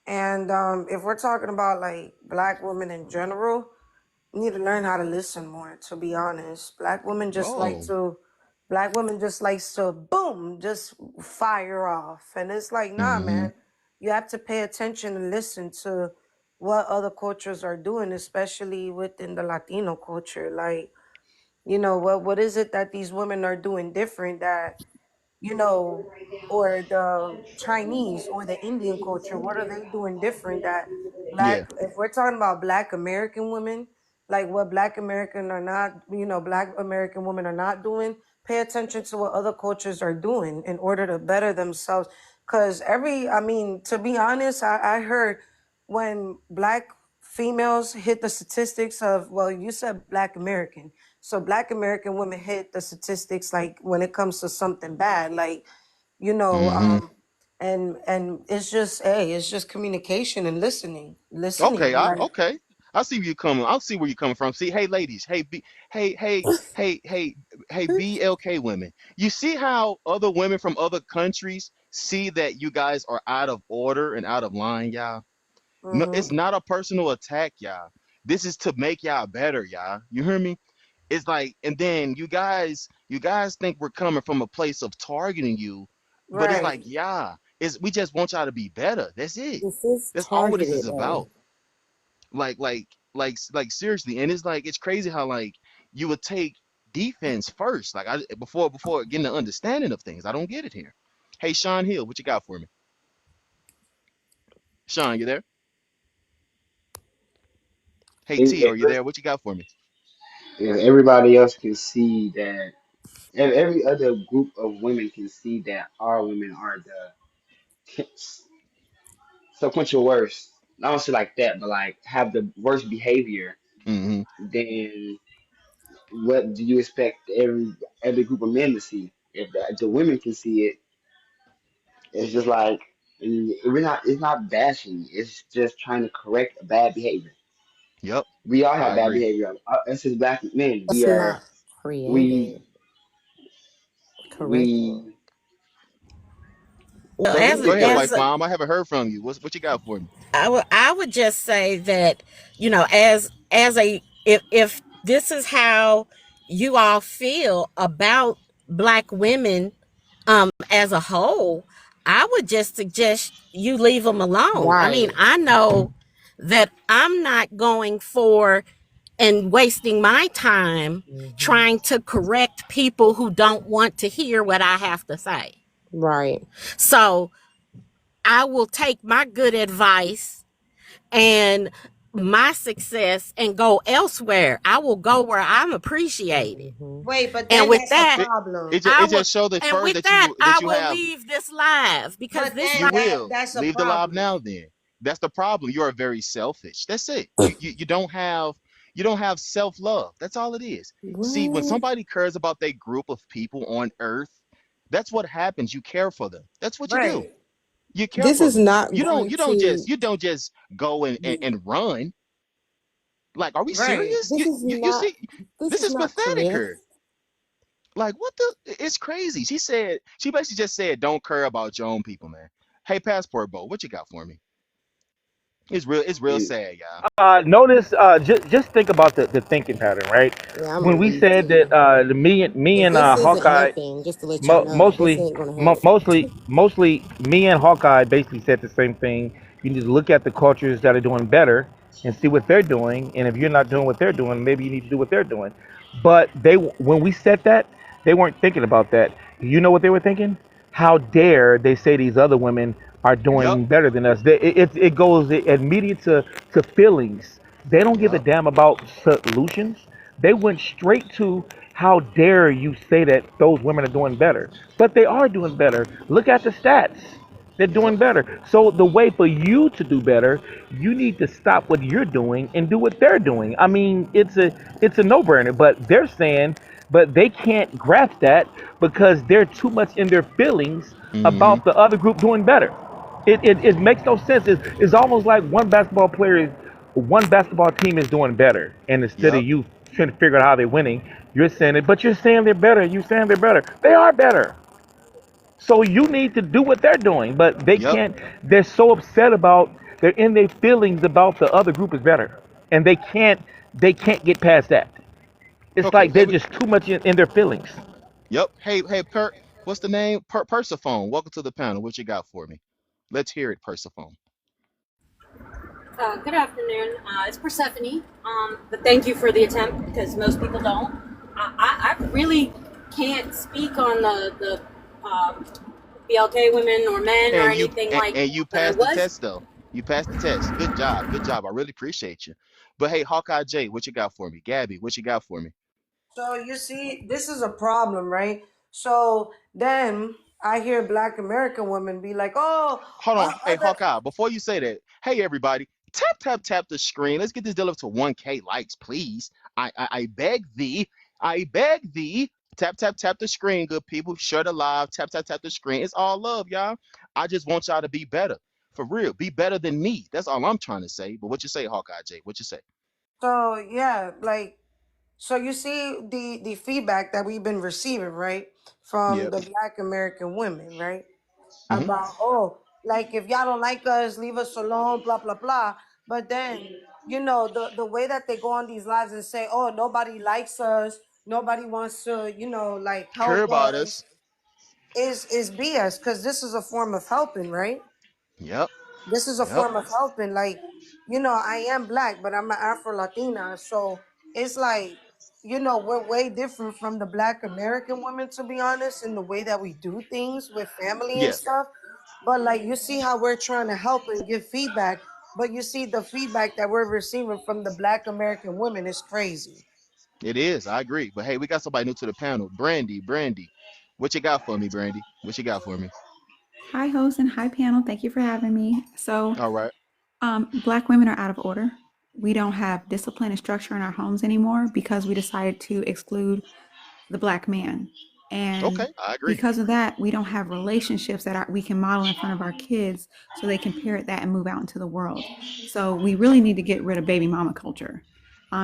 And if we're talking about like black women in general, we need to learn how to listen more, to be honest.
Oh.
Black women just likes to boom, just fire off. And it's like, nah,
Hmm.
man, you have to pay attention and listen to what other cultures are doing, especially within the Latino culture. Like, what is it that these women are doing different that or the Chinese or the Indian culture, what are they doing different that
Yeah.
if we're talking about black American women, like what black American women are not doing, pay attention to what other cultures are doing in order to better themselves. Cause I mean, to be honest, I heard when black females hit the statistics of, well, you said black American. So black American women hit the statistics like when it comes to something bad, like, you know,
Hmm.
um, and it's just, hey, it's just communication and
Okay,
listening. Like,
okay. I see where you're coming. I'll see where you're coming from. See, hey ladies, hey, hey BLK women. You see how other women from other countries see that you guys are out of order and out of line, y'all? No, it's
mm-hmm,
not a personal attack, y'all. This is to make y'all better, y'all. You hear me? It's like, and then you guys think we're coming from a place of targeting you, but it's like,
right.
yeah, we just want y'all to be better. That's it.
This is
That's all what this
targeted
is
though.
about. Like seriously, and it's like it's crazy how like you would take defense first, like before getting the understanding of things. I don't get it here. Hey, Sean Hill, what you got for me? Sean, you there? Hey T, are you there? What you got for me?
if everybody else can see that, if every other group of women can see that our women are the sequential worst. I don't say like that, but like have the worst behavior.
Hmm.
Then what do you expect every group of men to see? If the women can see it, it's just like we're not. It's not bashing. It's just trying to correct a bad behavior.
Yep,
We all have
I
bad
agree.
behavior. Us as black men,
It's not
we
created, correcting.
we
Well,
go
as
Go
ahead,
ahead,
go
wife
as
ahead.
mom. I haven't heard from you. What you got for me?
I would just say that, as a, if this is how you all feel about black women as a whole, I would just suggest you leave them alone. I mean,
Right.
I know that I'm not going for and wasting my time
Hmm.
trying to correct people who don't want to hear what I have to say.
Right.
So I will take my good advice and my success and go elsewhere. I will go where I'm appreciated.
Hmm.
Wait, but
And
then
with
that's a
that,
It it
problem.
just,
I
it
will,
just show the
and
fur
with
that
that,
that
I
you
will
have.
leave this live because
But
this
then
You
live.
will
that's a
leave the live
problem.
now. Then that's the problem. You are very selfish. That's it. You don't have self love. That's all it is. See, when
What?
somebody cares about their group of people on Earth, that's what happens. You care for them. That's what you do.
Right.
You care
This
for
is
them.
not
You don't
going
you don't just
to.
you don't just go and run. Like, are we
Right.
serious?
This is
You
not.
see,
This
this
is
is
not
pathetic
correct.
here. Like, what the? It's crazy. She basically just said, don't care about your own people, man. Hey, passport boat, what you got for me? It's real
And
sad, y'all.
Notice, just think about the thinking pattern, right?
Yeah, I'm
When
gonna
we
leave
said that
too.
me
Because
and
this isn't
Hawkeye,
helping. Just to let y'all know, this
mostly,
ain't gonna help.
mostly, me and Hawkeye basically said the same thing. You need to look at the cultures that are doing better and see what they're doing. And if you're not doing what they're doing, maybe you need to do what they're doing. But when we said that, they weren't thinking about that. You know what they were thinking? How dare they say these other women are
Yup,
doing better than us? It goes immediate to feelings. They don't give a
yup.
damn about solutions. They went straight to how dare you say that those women are doing better. But they are doing better. Look at the stats. They're
Yep.
doing better. So the way for you to do better, you need to stop what you're doing and do what they're doing. I mean, it's a no-brainer, but they're saying but they can't grasp that because they're too much in their feelings
Mm-hmm.
about the other group doing better. It makes no sense. It's almost like one basketball team is doing better, and instead of
Yep.
you trying to figure out how they're winning, you're saying it, but you're saying they're better. You're saying they're better. They are better. So you need to do what they're doing, but they
Yep.
can't. They're so upset about. They're in their feelings about the other group is better, and they can't. They can't get past that. It's
Okay.
like
Hey,
they're just too much in their feelings.
yep. Hey, what's the name? Persephone. Welcome to the panel. What you got for me? Let's hear it, Persephone.
Good afternoon. It's Persephone. But thank you for the attempt because most people don't. I really can't speak on the BLK women or men or
And
anything like
you
that. But I
passed the
was.
test though. You passed the test. Good job. Good job. I really appreciate you. But hey, Hawkeye J, what you got for me? Gabby, what you got for me?
So you see, this is a problem, right? So then I hear Black American women be like, "Oh,
Hold on. Hey,
other."
Hawkeye, before you say that, hey everybody, tap the screen. Let's get this deal up to 1K likes, please. I beg thee. I beg thee. Tap the screen, good people. Share the live. Tap the screen. It's all love, y'all. I just want y'all to be better. For real. Be better than me. That's all I'm trying to say. But what you say, Hawkeye J? What you say?
So yeah, like so you see the feedback that we've been receiving, right, from
Yep.
the Black American women, right,
Hmm.
about like if y'all don't like us, leave us alone, blah blah blah. But then the way that they go on these lives and say, "Oh, nobody likes us, nobody wants to, like
Care
help
about
us,"
us.
is BS because this is a form of helping, right?
Yep.
This is a
Yep.
form of helping. Like, I am black, but I'm an Afro Latina. So it's like, we're way different from the Black American women, to be honest, in the way that we do things with family and
Yeah.
stuff. But like, you see how we're trying to help and give feedback, but you see the feedback that we're receiving from the Black American women is crazy.
It is. I agree. But hey, we got somebody new to the panel. Brandy. What you got for me, Brandy? What you got for me?
Hi, host, and hi, panel. Thank you for having me. So,
All right.
Black women are out of order. We don't have discipline and structure in our homes anymore because we decided to exclude the Black man.
Okay,
And
I agree.
because of that, we don't have relationships that we can model in front of our kids so they can parrot that and move out into the world. So, we really need to get rid of baby mama culture.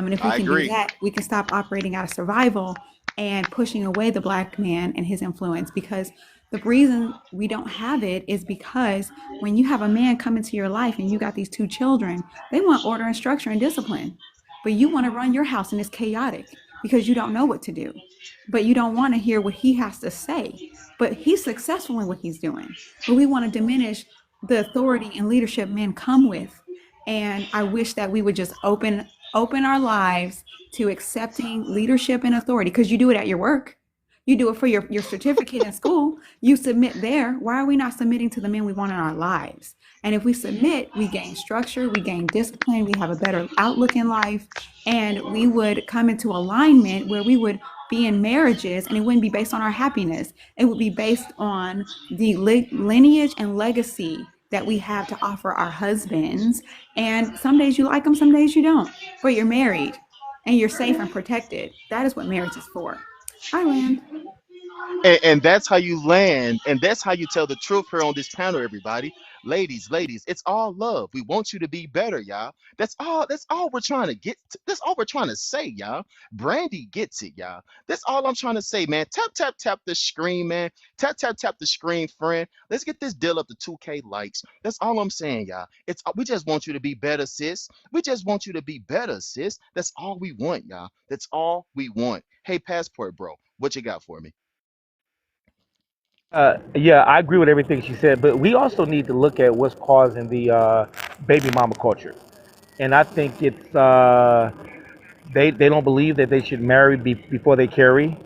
And if we
I
can do
agree.
that, we can stop operating out of survival and pushing away the Black man and his influence because the reason we don't have it is because when you have a man come into your life and you got these two children, they want order and structure and discipline. But you want to run your house and it's chaotic because you don't know what to do. But you don't want to hear what he has to say. But he's successful in what he's doing. But we want to diminish the authority and leadership men come with. And I wish that we would just open our lives to accepting leadership and authority, because you do it at your work. You do it for your certificate in school. You submit there. Why are we not submitting to the men we want in our lives? And if we submit, we gain structure, we gain discipline, we have a better outlook in life, and we would come into alignment where we would be in marriages, and it wouldn't be based on our happiness. It would be based on the lineage and legacy that we have to offer our husbands. And some days you like them, some days you don't, but you're married and you're safe and protected. That is what marriage is for. I land.
And that's how you land, and that's how you tell the truth here on this panel, everybody. Ladies, it's all love. We want you to be better, y'all. That's all we're trying to get that's all we're trying to say, y'all. Brandy gets it, y'all. That's all I'm trying to say, man. Tap the screen, man. Tap the screen, friend. Let's get this deal up to 2K likes. That's all I'm saying, y'all. We just want you to be better, sis. We just want you to be better, sis. That's all we want, y'all. That's all we want. Hey, passport bro, what you got for me?
Yeah, I agree with everything she said, but we also need to look at what's causing the baby mama culture. And I think it's they don't believe that they should marry before they carry.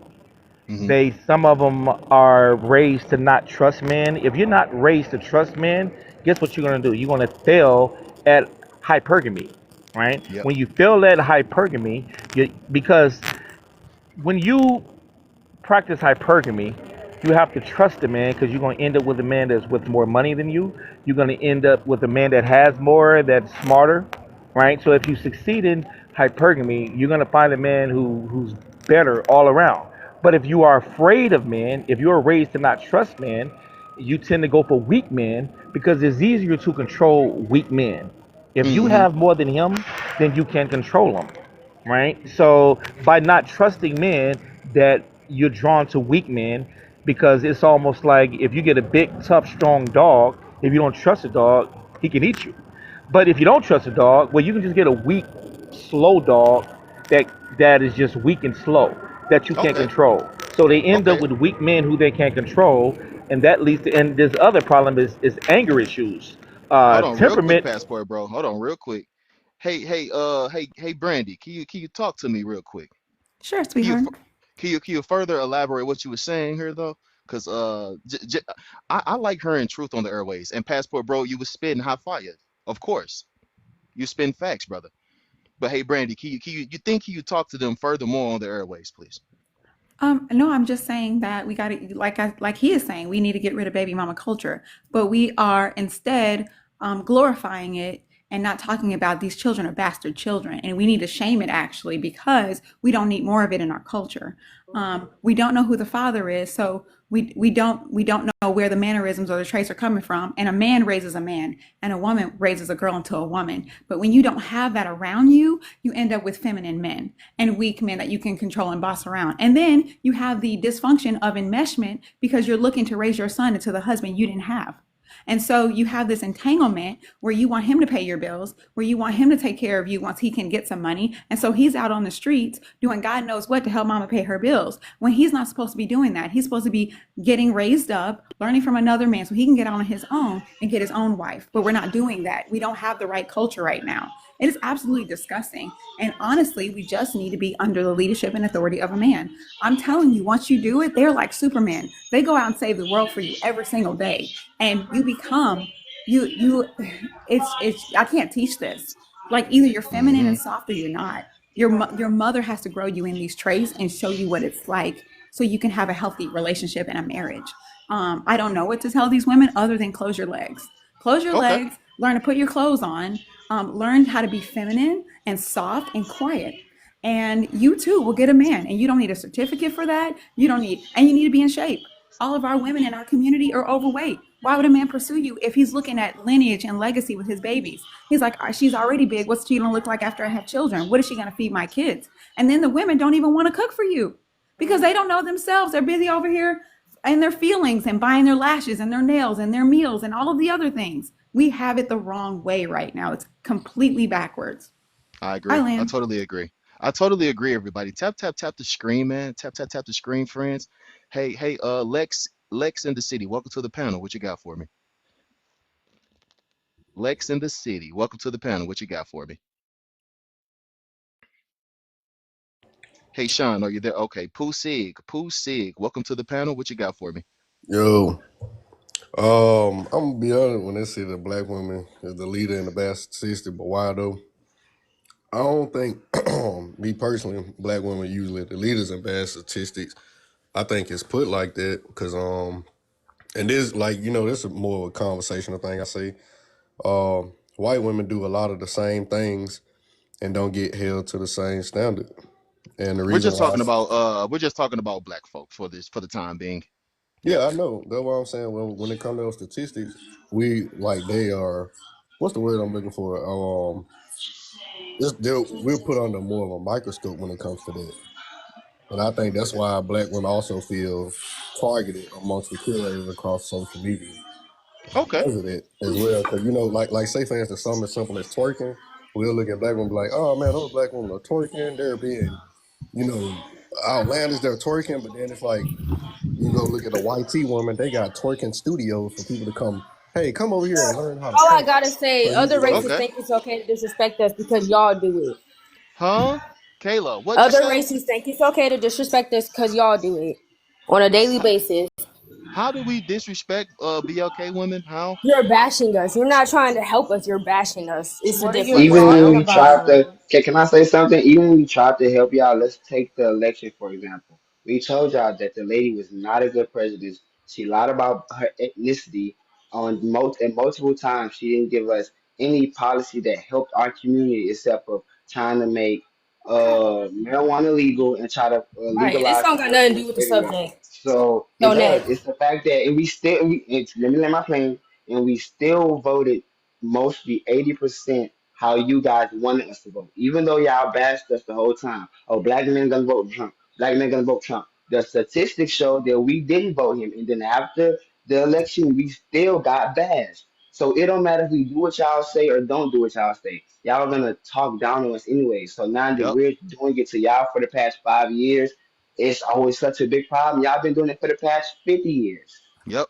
Hmm.
They Some of them are raised to not trust men. If you're not raised to trust men, guess what you're gonna do? You're gonna fail at hypergamy, right?
Yep.
When you fail at hypergamy, because when you practice hypergamy, you have to trust the man because you're going to end up with a man that's with more money than you. You're going to end up with a man that has more, that's smarter, right? So if you succeed in hypergamy, you're going to find a man who's better all around. But if you are afraid of men, if you're raised to not trust men, you tend to go for weak men because it's easier to control weak men. If you
Hmm.
have more than him, then you can control him, right? So by not trusting men, that you're drawn to weak men because it's almost like if you get a big, tough, strong dog, if you don't trust a dog, he can eat you. But if you don't trust a dog, well, you can just get a weak, slow dog that that is just weak and slow that you can't
Okay.
control. So they end up
Okay.
with weak men who they can't control, and that leads to. And this other problem is anger issues,
Hold on, real quick,
temperament.
passport, bro. Hold on, real quick. Hey, Brandy, can you talk to me real quick?
Sure,
Can you
sweetheart.
fu- can you further elaborate what you were saying here though? Cause I like hearing truth on the airways. And passport, bro, you was spitting hot fire. Of course, you spin facts, brother. But hey, Brandy, can you talk to them furthermore on the airways, please?
No, I'm just saying that we got to, like he is saying, we need to get rid of baby mama culture, but we are instead glorifying it and not talking about these children are bastard children, and we need to shame it actually because we don't need more of it in our culture. We don't know who the father is, so we don't know where the mannerisms or the traits are coming from. And a man raises a man, and a woman raises a girl into a woman. But when you don't have that around you, you end up with feminine men and weak men that you can control and boss around. And then you have the dysfunction of enmeshment because you're looking to raise your son into the husband you didn't have. And so you have this entanglement where you want him to pay your bills, where you want him to take care of you once he can get some money. And so he's out on the streets doing God knows what to help mama pay her bills when he's not supposed to be doing that. He's supposed to be getting raised up, learning from another man so he can get on his own and get his own wife. But we're not doing that. We don't have the right culture right now. It is absolutely disgusting. And honestly, we just need to be under the leadership and authority of a man. I'm telling you, once you do it, they're like Superman. They go out and save the world for you every single day. And you become you it's I can't teach this. Like either you're feminine
Hmm.
and soft or you're not. Your mother has to grow you in these traits and show you what it's like so you can have a healthy relationship and a marriage. I don't know what to tell these women other than close your legs. Close your
Okay.
legs, learn to put your clothes on, learn how to be feminine and soft and quiet. And you too will get a man. And you don't need a certificate for that. And you need to be in shape. All of our women in our community are overweight. Why would a man pursue you if he's looking at lineage and legacy with his babies? He's like, she's already big. What's she gonna look like after I have children? What is she gonna feed my kids? And then the women don't even want to cook for you because they don't know themselves. They're busy over here in their feelings and buying their lashes and their nails and their meals and all of the other things. We have it the wrong way right now. It's completely backwards.
I agree. I
Eileen.
totally agree. I totally agree, everybody. Tap, tap, tap the screen, man. Tap, tap, tap the screen, friends. Hey, hey, Lex in the city. Welcome to the panel. What you got for me? Lex in the city. Welcome to the panel. What you got for me? Hey, Sean, are you there? Okay. Pooh Sig. Welcome to the panel. What you got for me?
Yo, I'm gonna be honest when they say that black women is the leader in the best statistic, but why though? I don't think, me personally, black women usually the leaders in bad statistics. I think it's put like that because and this like this is more of a conversational thing. I say, white women do a lot of the same things and don't get held to the same standard. And the reason why,
We're just talking about black folk for this for the time being.
yeah, I know that's what I'm saying. When it comes to those statistics, we like they are. What's the word I'm looking for? We're put under more of a microscope when it comes to that. And I think that's why black women also feel targeted amongst the curators across social media
Okay.
because of that as well. Because like say for instance, something as simple as twerking, we'll look at black women and be like, oh man, those black women are twerking. They're being, you know, outlandish. They're twerking, but then it's like you go look at a YT woman. They got twerking studios for people to come. Hey, come over here and learn how to
All I
twerk.
gotta
So
say,
you,
other
you know,
races
Okay.
think it's okay to disrespect us because y'all do it.
Huh? Kayla, what'd you
Other
say?
races think it's okay to disrespect us because y'all do it on a daily
How,
basis.
how do we disrespect BLK women? How?
You're bashing us. You're not trying to help us. You're bashing us. It's a
What are you
difference.
Even when
talking
we tried
about?
to, can I say something? Even when we tried to help y'all, let's take the election for example. We told y'all that the lady was not a good president. She lied about her ethnicity and multiple times. She didn't give us any policy that helped our community except for trying to make marijuana legal and try to
Right. This
legalize
don't got nothing to
commercial
do with the
cigarettes.
subject.
So it
Don't
does.
that.
It's the fact that, and we still, let me let my plane, and we still voted mostly 80% how you guys wanted us to vote. Even though y'all bashed us the whole time. Oh, black men gonna vote Trump. Black men gonna vote Trump. The statistics show that we didn't vote him. And then after the election, we still got bashed. So it don't matter if we do what y'all say or don't do what y'all say. Y'all are gonna talk down on us anyway. So now that
Yep.
we're doing it to y'all for the past 5 years, it's always such a big problem. Y'all been doing it for the past 50 years.
Yep.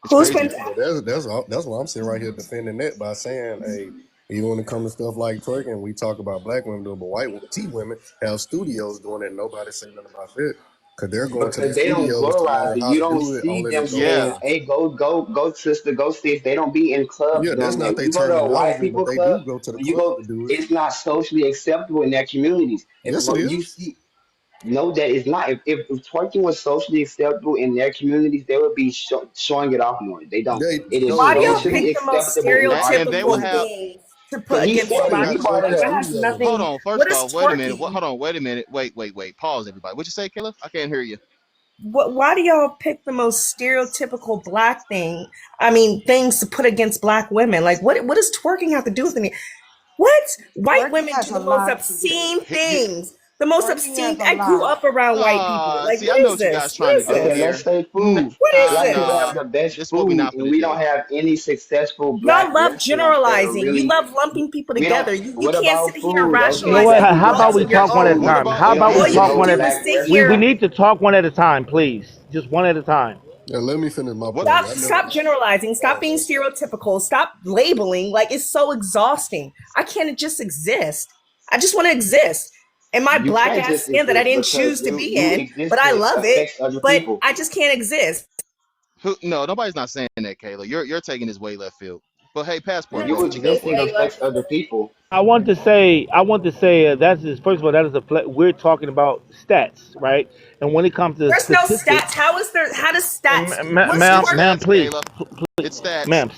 It's
Who's
crazy.
been?
yeah, but that's why I'm sitting right here defending that by saying, hey, even when it comes to stuff like twerking, we talk about black women doing, but T women have studios doing it. And nobody saying nothing about that because they're going to
Because
these
they don't
studios to
glorize
learn
it.
how
You
to
don't
do it.
see
Only to
them
go,
saying,
Yeah.
"Hey, go, sister, go, sis." They don't be in clubs
yeah, that's
doing that.
not
When
their
you go to a white
terminology, but
people
they
club,
do go to the
when you
club
go,
to do it.
it's not socially acceptable in their communities. If
Yes, it
you
is.
see, no, that is not. If twerking was socially acceptable in their communities, they would be showing it off more. They don't.
They
It is
Why
no,
do
they
y'all
socially
pick
do.
the most
acceptable in our
And they will
stereotypical
have.
communities.
things to
Because
put against
Yeah, they
black
he
got
people?
brought it
twerking
Like that
up.
has
studios.
Hold
nothing.
on.
What
First
is
off, wait a minute.
twerking?
Hold on. Wait a minute. Wait. Pause, everybody. What you say, Kayla? I can't hear you.
Why do y'all pick the most stereotypical black thing? I mean, things to put against black women. Like, what does twerking have to do with anything? What? White
Twerking
women
has
do
a
the most
lot to do.
obscene
You,
things. The most
Twerking has
obscene.
a
I grew
lot.
up around white people. Like,
see,
what
I know
is
what you guys
this? What
trying to
is
do
Okay,
this?
let's
here.
say food.
What is
Black people
this?
have
Nah.
the best
This is what we
food,
not
and
finna
we
do.
don't have any successful
Y'all
black
love
restaurants that are
generalizing. You
really.
love lumping people
We don't.
together. You
What
can't sit
about
here and
food?
You know
Okay,
rationalize
what?
thank
every
you.
How
Black
about
fault
we
of
people
your
got
talk one at a
food.
What
own.
time?
about
How
They don't
about we
All
have
you
talk
no
can
one
do
at
is
black
sit
we
here.
restaurants.
need to talk one at a time, please. Just one at a time.
Yeah, let me finish my point.
Stop
I know.
stop generalizing. Stop being
Oh,
stereotypical. Stop labeling. Like it's so exhausting. I can't just exist. I just want to exist in my
You
black
can't
ass
just
skin that I
exist
didn't
because
choose to
you
be
you
in, but I
existence
love it.
affects other
But
people.
I just can't exist.
who? No, nobody's not saying that, Kayla. You're taking this way left field. But hey, passport, bro,
You
what you got for
existing
me?
affects other people.
I want to say that is first of all that is we're talking about stats, right? And when it comes to
There's no
statistics,
stats. How is there? How does stats? What's
It's
ma'am,
stats,
twerking?
please,
Kayla. It's stats.
ma'am,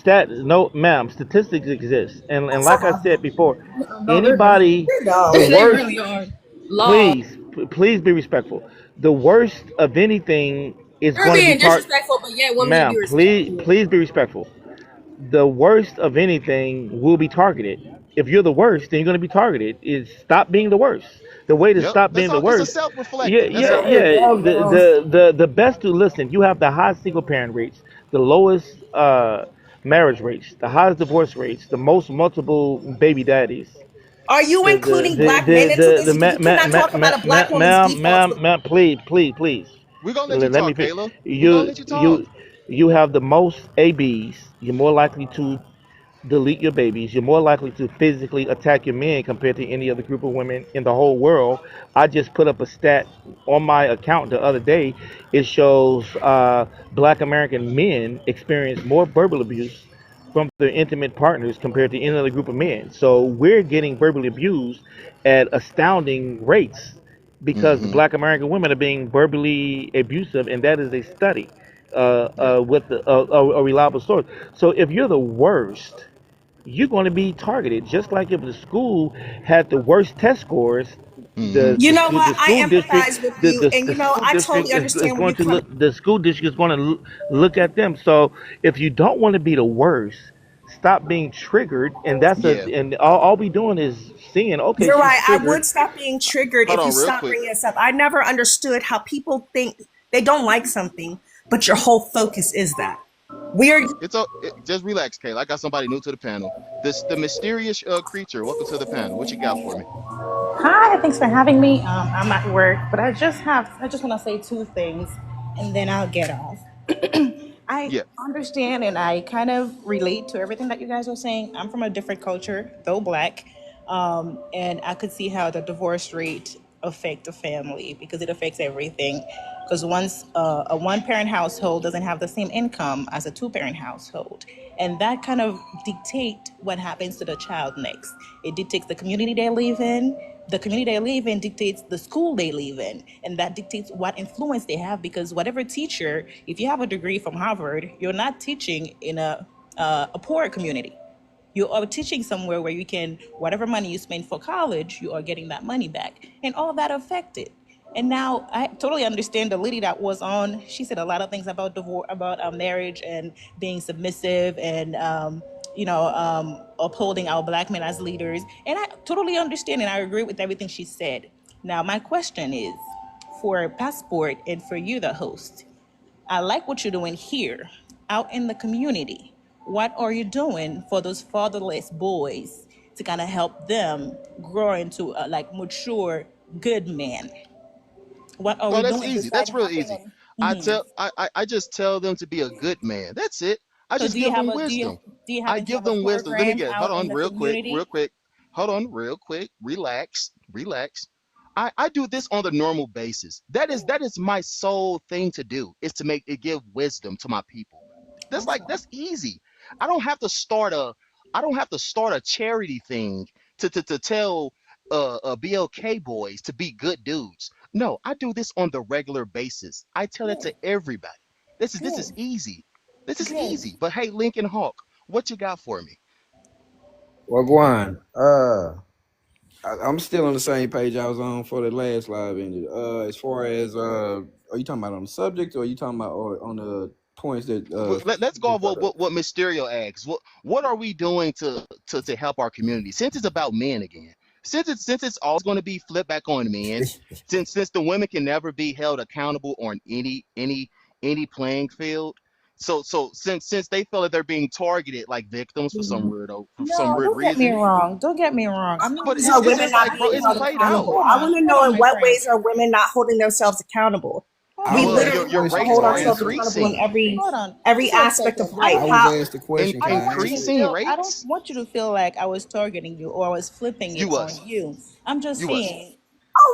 no, ma'am, statistics exist, and like I said before,
No, they're not.
anybody,
They're
the
dumb.
They
worst,
really are. Law.
please be respectful. The worst of anything is
You're
going to be
being disrespectful, but yet want me to be
ma'am,
respectful.
please be respectful. The worst of anything will be targeted. If you're the worst, then you're going to be targeted. Is stop being the worst. The way to
Yep.
stop
That's
being the
all. It's a
worst,
self-reflecting. That's all.
The best to listen. You have the highest single parent rates, the lowest marriage rates, the highest divorce rates, the most multiple baby daddies.
Are you including black men into this? Because you cannot talk about a black woman's default.
ma'am, please.
We're gonna let you
Let me
talk,
finish.
Kayla. We're gonna
You
let you talk.
you you have the most ABs. You're more likely to delete your babies. You're more likely to physically attack your men compared to any other group of women in the whole world. I just put up a stat on my account the other day. It shows Black American men experience more verbal abuse from their intimate partners compared to any other group of men. So we're getting verbally abused at astounding rates because the
Mm-hmm.
Black American women are being verbally abusive, and that is a study
Yeah.
with a reliable source. So if you're the worst, you're going to be targeted. Just like if the school had the worst test scores,
Mm-hmm.
You know
the
what? I
school district
empathize with you, and
the
you know
school
I
district
totally
is
understand where
going
you're
to
coming.
look, the school district is going to look at them. So if you don't want to be the worst, stop being triggered, and
Yeah.
all we doing is seeing, okay,
You're
she's
right. I
triggered.
would stop being triggered
Hold
if you
on, real
stop
quick.
bringing this up. I never understood how people think they don't like something, but your whole focus is that. We are.
Just relax, Kayla. I got somebody new to the panel. This the mysterious creature. Welcome to the panel. What you got for me?
Hi, thanks for having me. I'm at work, but I just want to say two things and then I'll get off. I
Yeah.
understand and I kind of relate to everything that you guys are saying. I'm from a different culture, though black, and I could see how the divorce rate affect a family because it affects everything. Because once a one-parent household doesn't have the same income as a two-parent household, and that kind of dictate what happens to the child next. It dictates the community they live in. The community they live in dictates the school they live in, and that dictates what influence they have. Because whatever teacher, if you have a degree from Harvard, you're not teaching in a poor community. You are teaching somewhere where you can, whatever money you spend for college, you are getting that money back, and all that affected. And now I totally understand the lady that was on. She said a lot of things about divorce, about marriage and being submissive, and upholding our black men as leaders. And I totally understand and I agree with everything she said. Now my question is, for Passport and for you, the host, I like what you're doing here, out in the community. What are you doing for those fatherless boys to kind of help them grow into like mature, good men? What are
Oh,
we
that's
doing
easy.
besides
That's real
helping
easy.
them?
I just tell them to be a good man. That's it. I
So
just give them wisdom.
do you
I
happen to
give
have a
them wisdom. Let me
program
get hold
out in
on
the
real quick, real
community?
quick. Hold on real quick. Relax. Relax. I do this on the normal basis. That is my sole thing to do is to make it give wisdom to my people.
Awesome.
That's easy. I don't have to start a I don't have to start a charity thing to tell BLK boys to be good dudes. No, I do this on the regular basis. I tell it
Good,
to everybody. This is
good,
easy. This is
good.
easy. But hey, Lincoln Hawk, what you got for me?
Wagwan. I'm still on the same page I was on for the last live ended. As far as are you talking about on the subject or are you talking about or on the points that
Let's go
just
off
brought up?
what Mysterio asks. What are we doing to help our community? Since it's about men again. Since it's always going to be flipped back on men. Since the women can never be held accountable on any playing field. So since they feel that they're being targeted like victims for some
No,
weird
don't get me
reason.
wrong. Don't get me wrong. I'm not
But
even
it's
Are
it's
women
just
not
like, bro,
being
it's
saying.
held
played out.
accountable?
Hold
I
on,
want to
hold
know
on,
in
my
what
friend.
ways are women not holding themselves accountable?
Hold
We
I
on.
was
Well,
literally
asked the
your
have to
question.
rates
hold
Can
are
I
ourselves
answer?
accountable in
increasing.
Hold on.
every
Just one
aspect of
second.
life.
I was
How
asked the question. Can I answer it?
I don't
Increasing
want you to
rates.
feel like I was targeting you or I was flipping
You
it on
was.
you. I'm just
You was.
saying,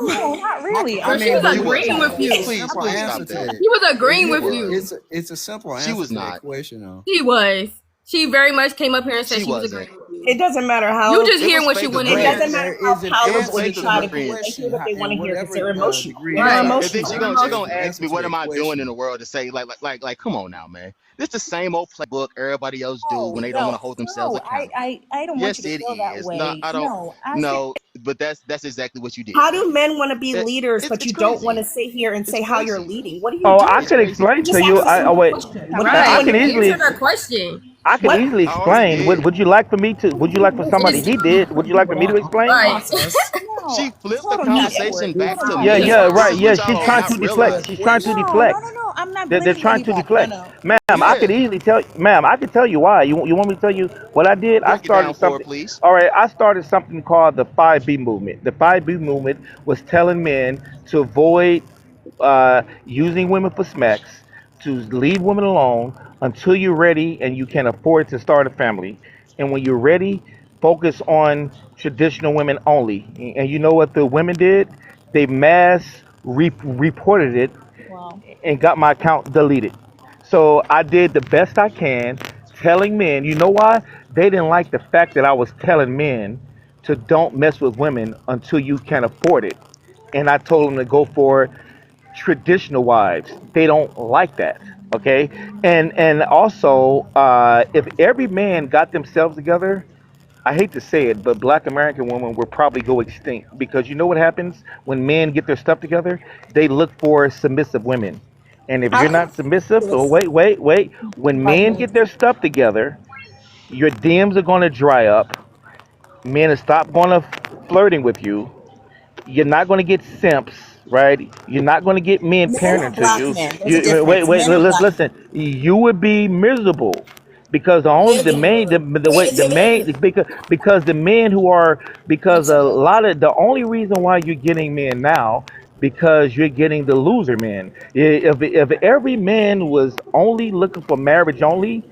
no, not really.
I
I'm
Girl, she
mean,
being
was
but
You
look,
was.
agreeing with
genuine.
it's a
you.
Please,
simple
please
answer
stop
to
that.
that.
She was agreeing
You
with
was.
you.
It's a simple
She
answer
was
to that
not.
question though.
She was. She very much came up here and said
She
she was
wasn't.
agreeing with you.
it doesn't matter
You
how
just
It
hearing
was
what she
fake
went in
it
But
here.
doesn't
agreement.
matter
there
how
is an
It was
palatable
answer
you
fake
to
try
the
to be.
agreement.
They hear
question
what they want
in
to hear because
whatever
they're emotional.
degree
They're
of
Right.
And then
emotional.
she
Very
gonna she
there's
gonna
an
emotional.
ask
answer
me
to
what am
that
I doing in
question.
the world to say like come on now, man. This the same old playbook everybody else do
No,
when they don't want
no,
to hold themselves
no.
accountable.
I don't want you
Yes,
to
it
feel that
is. No,
way.
I don't.
No, I said
No, but that's exactly what you did,
How do
Kayla.
men want to be leaders, but
It's
you don't want to
crazy.
sit here and
It's
say how you're
crazy.
leading? What are you
Oh, I
It's
doing?
can
crazy.
explain
You just
to you.
asked a
I oh
simple
wait,
question. What are you
I
Right.
doing
can
to
Answer
easily
her
contribute?
question.
I can
What?
easily
I already
explain.
did.
Would you like for me to? Would you like for somebody
It's
he did? Would you like for me to explain?
right.
Process.
no.
She flipped the
Hold on,
Need it.
conversation
Passport.
back
Hold
to
on.
Yeah,
me.
yeah,
This
right.
is
Answer
Yeah,
what
the
y'all
she's
are
trying
not
to
answer the
deflect.
realizing.
She's trying to
question.
No, no,
deflect.
no, no. I'm
not
They're
blaming
trying to
anybody. No,
deflect.
no.
Ma'am, I
Yeah,
could easily tell, ma'am, I could tell you why. You want me to tell you what I did? I
break it down
started
for her,
something.
please.
All right, I started something called the 5B movement. The 5B movement was telling men to avoid using women for smacks, to leave women alone until you're ready and you can afford to start a family. And when you're ready, focus on traditional women only. And you know what the women did? They mass reported it
Wow.
and got my account deleted. So I did the best I can, telling men. You know why? They didn't like the fact that I was telling men to don't mess with women until you can afford it. And I told them to go for traditional wives. They don't like that. Okay, and also, if every man got themselves together, I hate to say it, but Black American women will probably go extinct because you know what happens when men get their stuff together? They look for submissive women. And if
How
you're
can
not submissive, oh,
this
wait. When
like
men
me?
get their stuff together, your DMs are going to dry up. Men will stop going to flirting with you. You're not going to get simps, right? You're not going to get men
Men
parenting
are
to
black
you.
men. There's a
You
difference. Men are black
listen. You would be miserable because the only the main the way the main
men.
because the men who are
One
because a
second.
lot of the only reason why you're getting men now because you're getting the loser men. If every man was only looking for marriage only,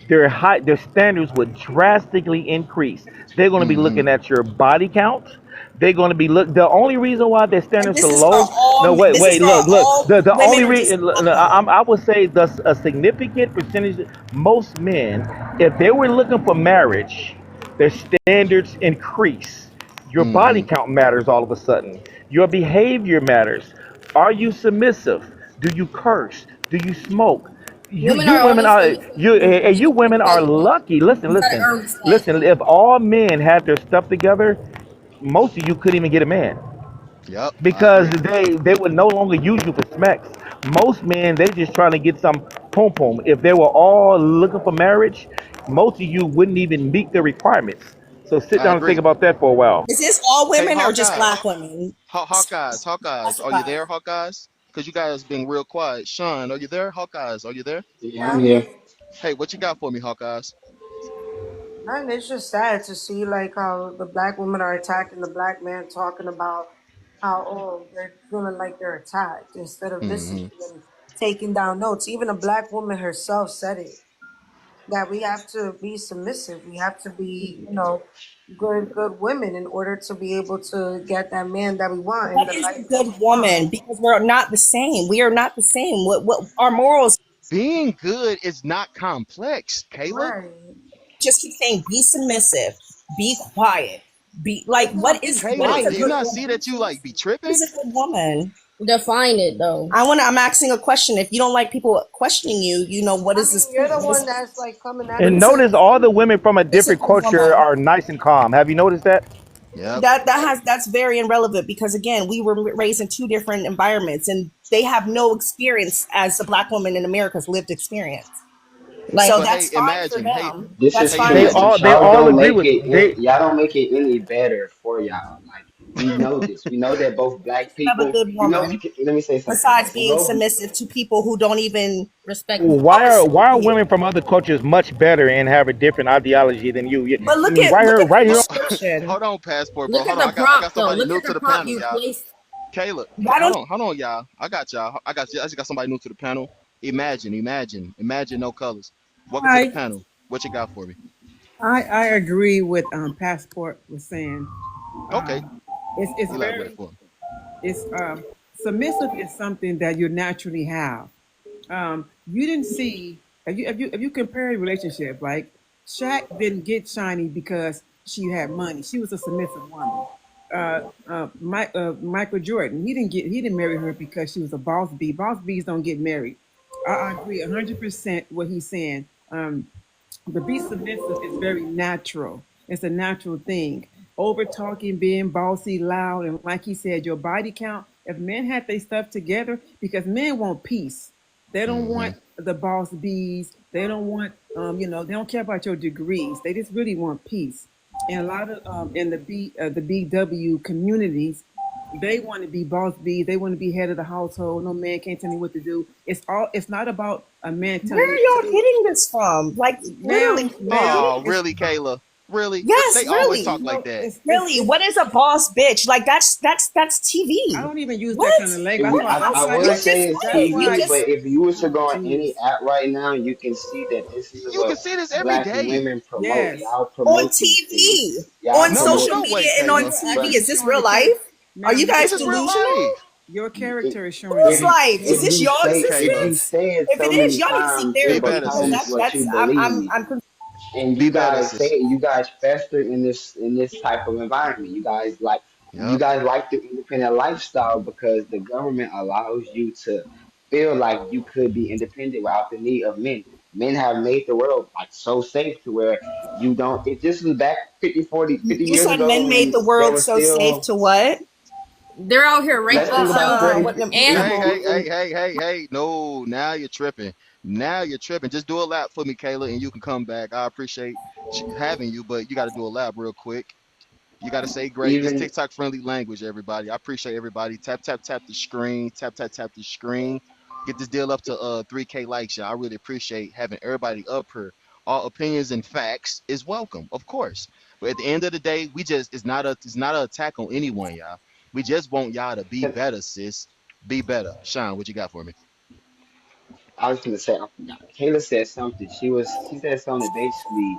their standards would drastically increase. They're going to be
Hmm.
looking at your body count. They're going to be look. The only reason why their
And
standards so
this is for
low. No,
all men.
wait,
This is
wait.
for
Look.
all
The
women
only
or just
reason
black men.
I would say the a significant percentage. Most men, if they were looking for marriage, their standards increase. Your body
Hmm.
count matters all of a sudden. Your behavior matters. Are you submissive? Do you curse? Do you smoke?
Women
You
are
women
only
are
submissive
you
when
and you
you
women are
respect them.
lucky. Listen,
You gotta
listen,
earn respect.
listen. If all men had their stuff together, most of you couldn't even get a man
Yep, I
because
agree.
they would no longer use you for smacks. Most men they just trying to get some pom pom. If they were all looking for marriage, most of you wouldn't even meet the requirements. So sit
I
down and think
agree.
about that for a while.
Is this all
Hey,
women or just black
Hawkeyes,
women?
Hawkeyes, are you
Specify.
there, Hawkeyes? Because you guys been real quiet. Sean, are you there? Hawkeyes, are you there?
Yeah,
Yeah,
I'm
I'm here.
here.
Hey, what you got for me, Hawkeyes?
And it's just sad to see like how the black women are attacking the black man, talking about how they're feeling like they're attacked instead of listening
Hmm.
and taking down notes. Even a black woman herself said it, that we have to be submissive. We have to be, good women in order to be able to get that man that we want in
What
the
is
life
a
that
good
we want.
woman? Because we're not the same. We are not the same. What our morals
Being good is not complex, Kayla.
Right.
just keep saying be submissive, be quiet, be like what is
Kayla,
a
do you
good
not see
woman?
that you like be
What
tripping?
is a good woman?
Define it though.
I'm asking a question. If you don't like people questioning you, what
I
is this
mean, you're
point?
the one that's like coming at
And
me
What's a
with
notice
this.
all the women from a
what's a
different
good
culture
woman?
are nice and calm. Have you noticed that?
Yep.
That's very irrelevant because again, we were raised in two different environments and they have no experience as a black woman in America's lived experience. So
But hey,
that's fine for
imagine. Hey,
them.
This
That's
is
hey,
fine
They
for
true.
them.
all
imagine.
they
Y'all
all
don't
agree
make
with
it.
they.
Y'all don't make it any better for y'all. Like we know this. We know that both black
Have a
people.
good
You know, we
woman
can, let me say something.
besides
We
being
both.
submissive to people who don't even
Respect them.
Why are
overstand you.
women from other cultures much better and have a different ideology than you?
But
Right here, right
look at the
here.
description.
Hold on, passport, bro.
Look
Hold
at
on.
the
I
prompt
got
though.
somebody
Look
new
at
to
the
the
prompt
panel,
you
y'all.
placed.
Kayla,
Why don't
hold on, y'all. I got y'all. I just got somebody new to the panel. Imagine no colors. Welcome to the
Hi,
panel. What you got for me?
I agree with Passport was saying.
Okay,
It's
elaborate
very
for me.
it's submissive is something that you naturally have. You didn't see if you compare a relationship like Shaq didn't get Shiny because she had money. She was a submissive woman. Michael Jordan he didn't marry her because she was a boss bee. Boss bees don't get married. I agree 100% what he's saying. The be submissive is very natural. It's a natural thing. Over talking, being bossy, loud, and like he said, your body count. If men had their stuff together, because men want peace. They don't
Hmm.
want the boss bees. They don't want, they don't care about your degrees. They just really want peace. And a lot of in the BW communities, They want to be boss bees. They want to be head of the household. No man can't tell me what to do. It's all. It's not about a man
Where
telling
are
me what to
y'all
do.
getting this from? Like, literally,
Ma'am,
Oh, really, Kayla? Really?
yes,
They always
really,
talk like that.
really. What is a boss bitch? Like, that's
I
TV.
don't even use that kind
What?
of language. That's why.
How
That's
I
why.
you
would
just
say it's
said it. You
TV,
just
but if you was to
Oh,
go on any
jeez.
app right now, you can see that this is
You can
what
see this every
black
day.
women promote.
Yes.
Y'all
on
promote these things.
TV,
Y'all
on
No,
promote
social
no
these
media,
way,
things.
and on
Kayla.
You're
TV.
actually
Is this
showing the
real
character,
life? Are
ma'am.
you
You're
guys
This is
showing
real
delusional?
life,
your
It,
character is showing
Whose
that.
life? Is
if
You
this
you
your
say if
Kayla.
you
existence?
say it
If
so
it is,
many
y'all need to seek
times,
Be
it
therapy
better,
because
becomes
sis.
what you believe.
I'm
And
Be
you
better,
guys say
sis.
you guys fester in this type of environment. You
Yep.
guys like the independent lifestyle because the government allows you to feel like you could be independent without the need of men. Men have made the world like so safe to where you don't if this was back 50, 40, 50
You
years
said
ago
men made
when
the
there
world
was
so safe
still
to what?
They're out here
let's
raping
think about
themselves
30
What?
and
if,
Hey, hey,
even
hey, hey, hey, hey. No, now you're tripping. Now you're tripping. Just do a lap for me, Kayla, and you can come back. I appreciate having you, but you got to do a lap real quick. You got to say great. This
even
TikTok friendly language, everybody. I appreciate everybody. Tap, tap, tap the screen. Tap, tap, tap the screen. Get this deal up to 3K likes, y'all. I really appreciate having everybody up here. All opinions and facts is welcome, of course. But at the end of the day, we just it's not an attack on anyone, y'all. We just want y'all to be better, sis. Be better. Sean, what you got for me?
I was gonna say I forgot. Kayla said something. She said something that basically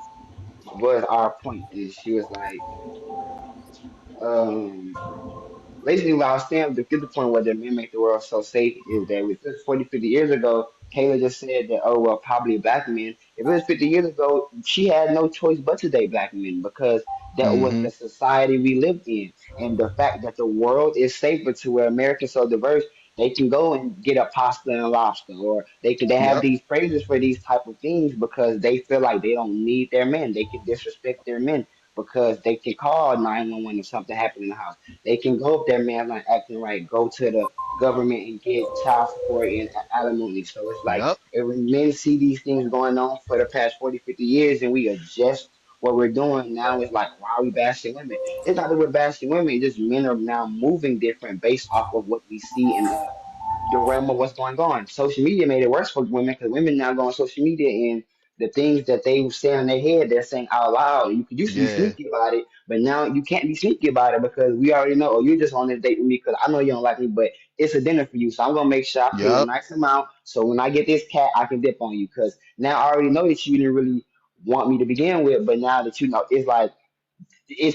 was our point. Is she was like, um basically what I was saying to get the point where the men make the world so safe is that with 40, 50 years ago, Kayla just said that, oh, well, probably black men. If it was 50 years ago, she had no choice but to date black men because that was
Mm-hmm.
the society we lived in. And the fact that the world is safer to where America's so diverse, they can go and get a pasta and lobster, or they have
Yep.
these phrases for these type of things because they feel like they don't need their men. They can disrespect their men because they can call 911 if something happened in the house. They can go if their man's not acting right, go to the government and get child support and alimony. So it's like
Yep.
if men see these things going on for the past 40, 50 years and we adjust what we're doing, now it's like, why are we bashing women? It's not that we're bashing women, it's just men are now moving different based off of what we see in the realm of what's going on. Social media made it worse for women because women now go on social media and the things that they say in their head, they're saying out loud. You could used to be
Yeah.
sneaky about it, but now you can't be sneaky about it because we already know, oh, you're just on this date with me because I know you don't like me, but it's a dinner for you. So I'm going to make sure I pay a
Yep.
nice amount. So when I get this cat, I can dip on you because now I already know that you didn't really want me to begin with, but now that you know, it's like,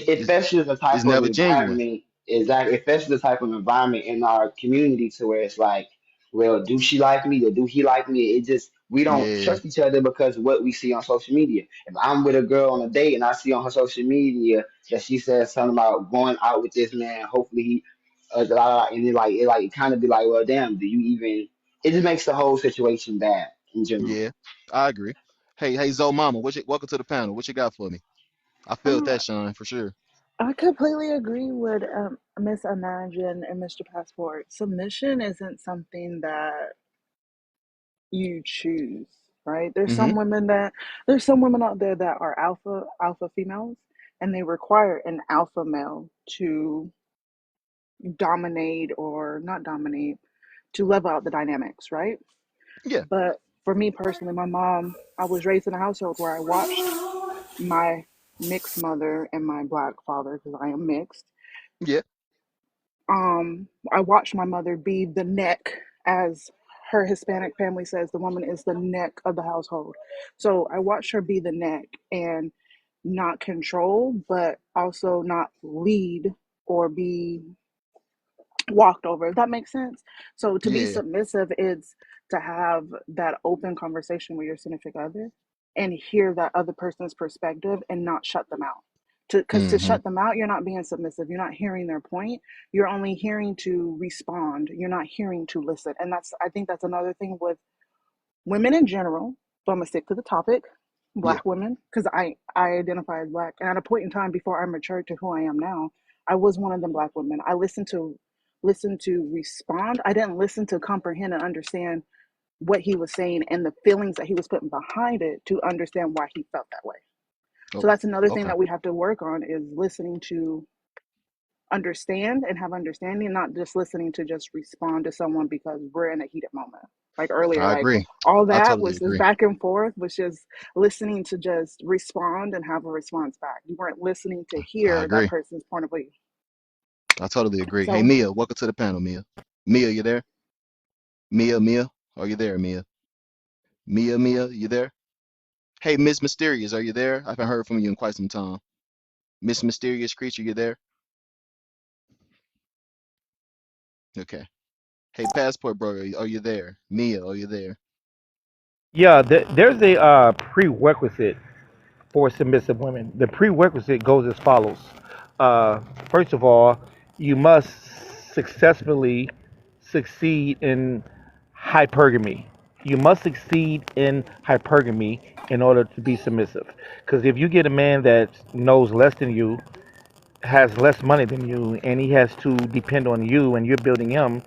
it
It's
festers the
it's
type of
never genuine.
environment exactly it festers the type of environment in our community to where it's like, well, do she like me or do he like me? It just we don't
Yeah.
trust each other because of what we see on social media. If I'm with a girl on a date and I see on her social media that she says something about going out with this man, hopefully he and it kind of be like, well, damn, do you even? It just makes the whole situation bad in general.
Yeah. I agree. Hey, hey, Zo Mama, welcome to the panel. What you got for me? I felt
Uh,
that, Sean, for sure.
I completely agree with Miss Imagine and Mr. Passport. Submission isn't something that you choose, right?
Mm-hmm.
There's some women out there that are alpha females, and they require an alpha male to dominate or not dominate, to level out the dynamics, right?
Yeah.
But for me personally, my mom, I was raised in a household where I watched my mixed mother and my black father, because I am mixed.
Yeah.
I watched my mother be the neck, as her Hispanic family says, the woman is the neck of the household. So I watched her be the neck and not control, but also not lead or be walked over, if that makes sense. So to be
Yeah.
submissive is to have that open conversation with your significant other and hear that other person's perspective and not shut them out. To
Mm-hmm.
shut them out, you're not being submissive. You're not hearing their point. You're only hearing to respond. You're not hearing to listen. And I think that's another thing with women in general. So I'm gonna stick to the topic,
Yeah.
black women, because I identify as black. And at a point in time before I matured to who I am now, I was one of them black women. I listened to respond. I didn't listen to comprehend and understand what he was saying and the feelings that he was putting behind it to understand why he felt that way. So
Oh,
that's another thing
okay.
that we have to work on is listening to understand and have understanding, not just listening to just respond to someone because we're in a heated moment. Like earlier,
I
like
agree.
all
I
that
totally
was just
agree.
back and forth, was just listening to just respond and have a response back. You weren't listening to
I
hear that
agree.
person's point of view.
I totally agree. Hey,
So
Mia, welcome to the panel, Mia. Mia, you there? Mia, are you there, Mia? Mia, you there? Hey, Miss Mysterious, are you there? I haven't heard from you in quite some time. Miss Mysterious Creature, you there? Okay. Hey, Passport Bro, are you there? Mia, are you there?
Yeah, there's a prerequisite for submissive women. The prerequisite goes as follows. Uh, First of all, you must successfully succeed in hypergamy. You must succeed in hypergamy in order to be submissive. Because if you get a man that knows less than you, has less money than you, and he has to depend on you and you're building him,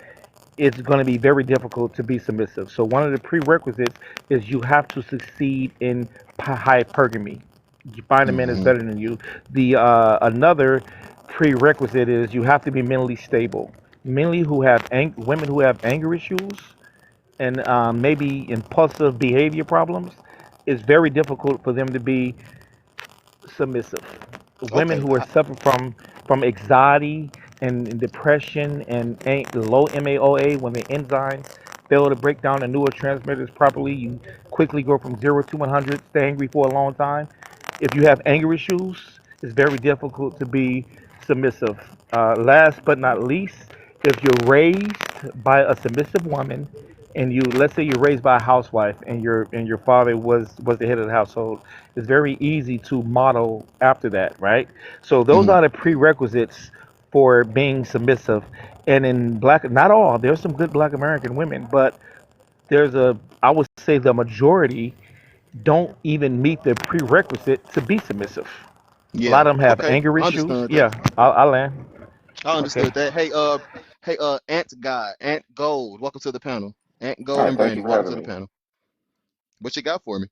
it's going to be very difficult to be submissive. So one of the prerequisites is you have to succeed in hypergamy. You find a man that's
Mm-hmm.
better than you. The another prerequisite is you have to be mentally stable. Mentally, women who have anger issues and maybe impulsive behavior problems, it's very difficult for them to be submissive. Women
Okay.
who are suffering from anxiety and depression and low MAOA, when the enzymes fail to break down the neurotransmitters properly, you quickly go from 0 to 100, stay angry for a long time. If you have anger issues, it's very difficult to be submissive. Last but not least, if you're raised by a submissive woman and you, let's say you're raised by a housewife and your father was the head of the household, it's very easy to model after that, right? So those
Mm-hmm.
are the prerequisites for being submissive. And in black, not all, there's some good black American women, but I would say the majority don't even meet the prerequisite to be submissive. A
Yeah.
lot of them have
Okay.
anger
I
issues.
understand that.
Yeah, I'll land.
I
Okay.
understood that. Hey, Ant Guy, Ant Gold, welcome to the panel. Ant
All
Gold
right,
and
thank you
Brandy,
for
welcome
having
to the
me.
panel. What you got for me?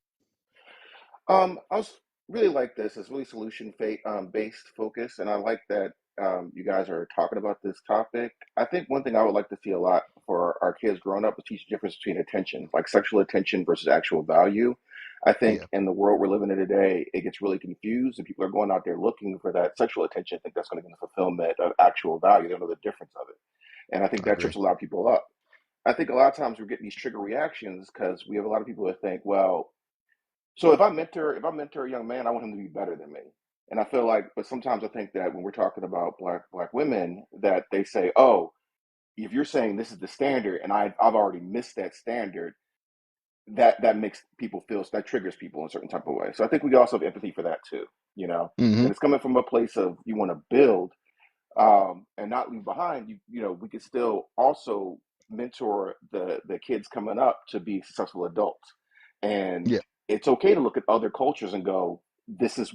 I was really like this. It's really based focus, and I like that you guys are talking about this topic. I think one thing I would like to see a lot for our kids growing up is teach the difference between attention, like sexual attention versus actual value. I think
Yeah.
in the world we're living in today, it gets really confused, and people are going out there looking for that sexual attention. I think that's going to be the fulfillment of actual value. They don't know the difference of it, and I think
I
that
agree.
trips a lot of people up. I think a lot of times we're getting these trigger reactions because we have a lot of people that think, well, so if I mentor a young man, I want him to be better than me. And I feel like, but sometimes I think that when we're talking about black women, that they say, oh, if you're saying this is the standard, and I've already missed that standard, that makes people feel that triggers people in a certain type of way. So I think we also have empathy for that too. You know,
Mm-hmm.
that it's coming from a place of you want to build and not leave behind, we could still also mentor the kids coming up to be successful adults. And
Yeah.
it's okay to look at other cultures and go, this is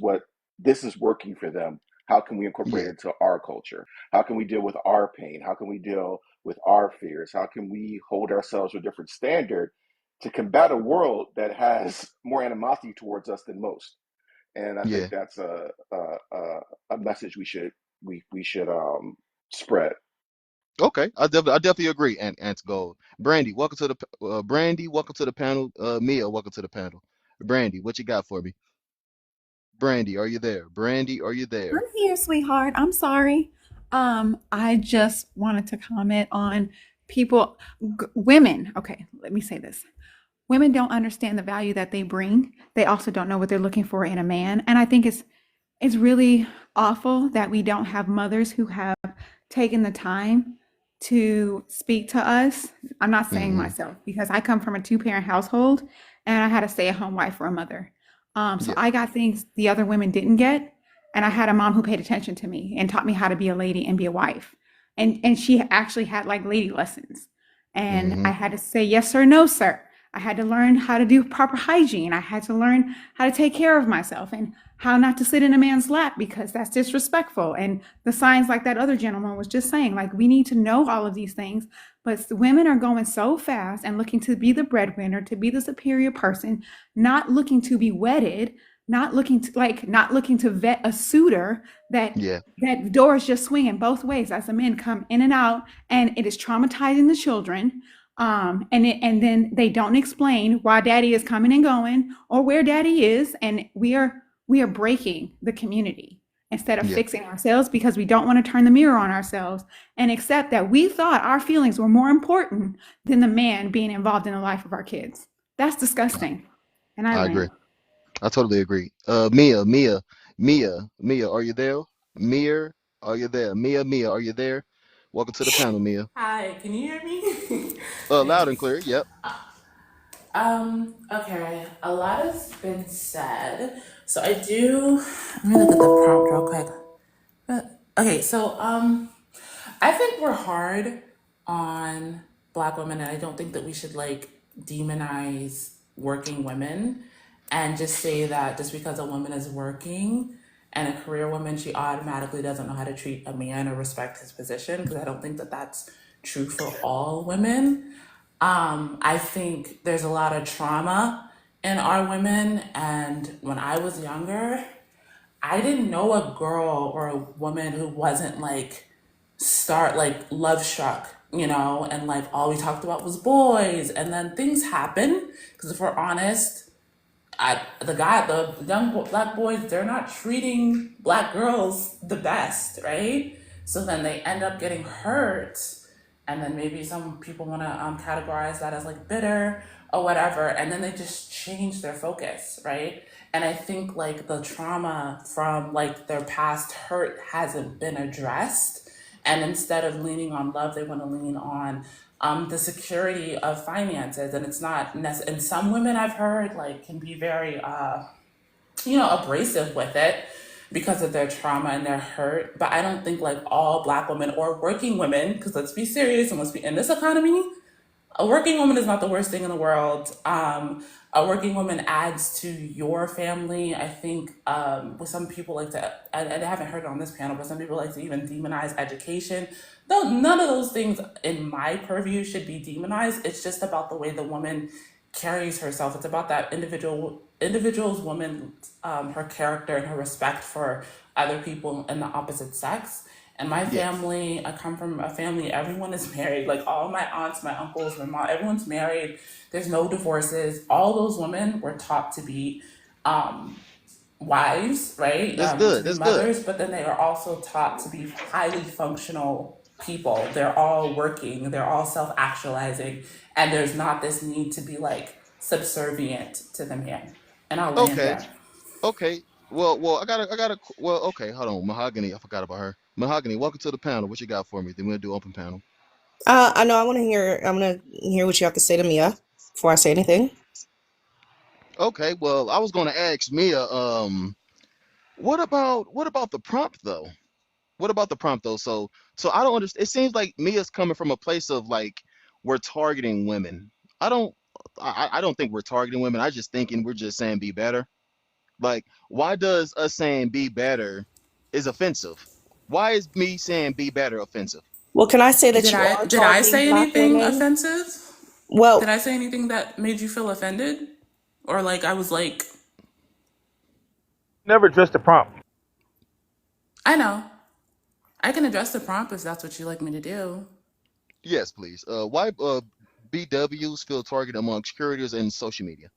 working for them. How can we incorporate
Yeah.
it into our culture? How can we deal with our pain? How can we deal with our fears? How can we hold ourselves to a different standard to combat a world that has more animosity towards us than most? And I think
Yeah.
that's a message we should spread.
Okay. I definitely agree, Ant Gold. Brandy, welcome to the Brandy, welcome to the panel. Mia, welcome to the panel. Brandy, what you got for me? Brandy, are you there? Brandy, are you
I'm
there?
here, sweetheart. I'm sorry. I just wanted to comment on people, women. Okay, let me say this. Women don't understand the value that they bring. They also don't know what they're looking for in a man. And I think it's really awful that we don't have mothers who have taken the time to speak to us. I'm not saying
Mm-hmm.
myself because I come from a two-parent household and I had a stay-at-home wife for a mother. So
Yeah.
I got things the other women didn't get, and I had a mom who paid attention to me and taught me how to be a lady and be a wife. And she actually had like lady lessons, and
Mm-hmm.
I had to say yes or no, sir. I had to learn how to do proper hygiene. I had to learn how to take care of myself and how not to sit in a man's lap because that's disrespectful. And the signs, like that other gentleman was just saying, like we need to know all of these things. But women are going so fast and looking to be the breadwinner, to be the superior person, not looking to be wedded, not looking to vet a suitor,
Yeah,
that door is just swinging both ways as the men come in and out, and it is traumatizing the children. And then they don't explain why daddy is coming and going or where daddy is, and we are breaking the community instead of
yeah,
fixing ourselves because we don't want to turn the mirror on ourselves and accept that we thought our feelings were more important than the man being involved in the life of our kids. That's disgusting. And I
I agree.
land.
I totally agree. Mia, are you there? Mia, are you there? Mia, are you there? Welcome to the panel, Mia.
Hi, can you hear me?
Loud and
Thanks.
clear. Yep.
Okay. A lot has been said. So I do let me look at the prompt real quick. Okay, so I think we're hard on black women, and I don't think that we should like demonize working women and just say that just because a woman is working and a career woman, she automatically doesn't know how to treat a man or respect his position, because I don't think that that's true for all women. I think there's a lot of trauma in our women, and when I was younger, I didn't know a girl or a woman who wasn't like start like love struck, and like all we talked about was boys, and then things happen because if we're honest, the young black boys, they're not treating black girls the best, right? So then they end up getting hurt, and then maybe some people want to categorize that as like bitter or whatever, and then they just change their focus, right? And I think like the trauma from like their past hurt hasn't been addressed, and instead of leaning on love, they want to lean on the security of finances. And it's not necessary. And some women I've heard like can be very, abrasive with it because of their trauma and their hurt. But I don't think like all black women or working women, because let's be serious and let's be in this economy, a working woman is not the worst thing in the world. A working woman adds to your family. I think with some people like to, I haven't heard it on this panel, but some people like to even demonize education. Though none of those things in my purview should be demonized. It's just about the way the woman carries herself. It's about that individual's woman, her character and her respect for other people in the opposite sex. And my
Yes.
family, I come from a family, everyone is married. Like all my aunts, my uncles, my mom, everyone's married. There's no divorces. All those women were taught to be wives, right?
That's
To
good.
be
That's good.
mothers, but then they are also taught to be highly functional people. They're all working, they're all self actualizing, and there's not this need to be like subservient to the man. And I'll land
Okay.
there.
Okay. Well, well, okay, hold on. Mahogany, I forgot about her. Mahogany, welcome to the panel. What you got for me? Then we'll do open panel.
I know. I want to hear. I want to hear what you have to say to Mia before I say anything.
Okay, well, I was gonna ask Mia, what about the prompt though? What about the prompt though? So I don't understand. It seems like Mia's coming from a place of like we're targeting women. I don't I don't think we're targeting women. I just thinking we're just saying be better. Like, why does us saying be better is offensive? Why is me saying be better offensive?
Well, can I say that
Did
you
I
are
did I
targeting
say
black
anything
women?
offensive? Did
Well,
I say anything that made you feel offended? Or like I was like,
Never addressed the prompt.
I know. I can address the prompt if that's what you like me to do.
Yes, please. Why BWs feel targeted amongst curators and social media?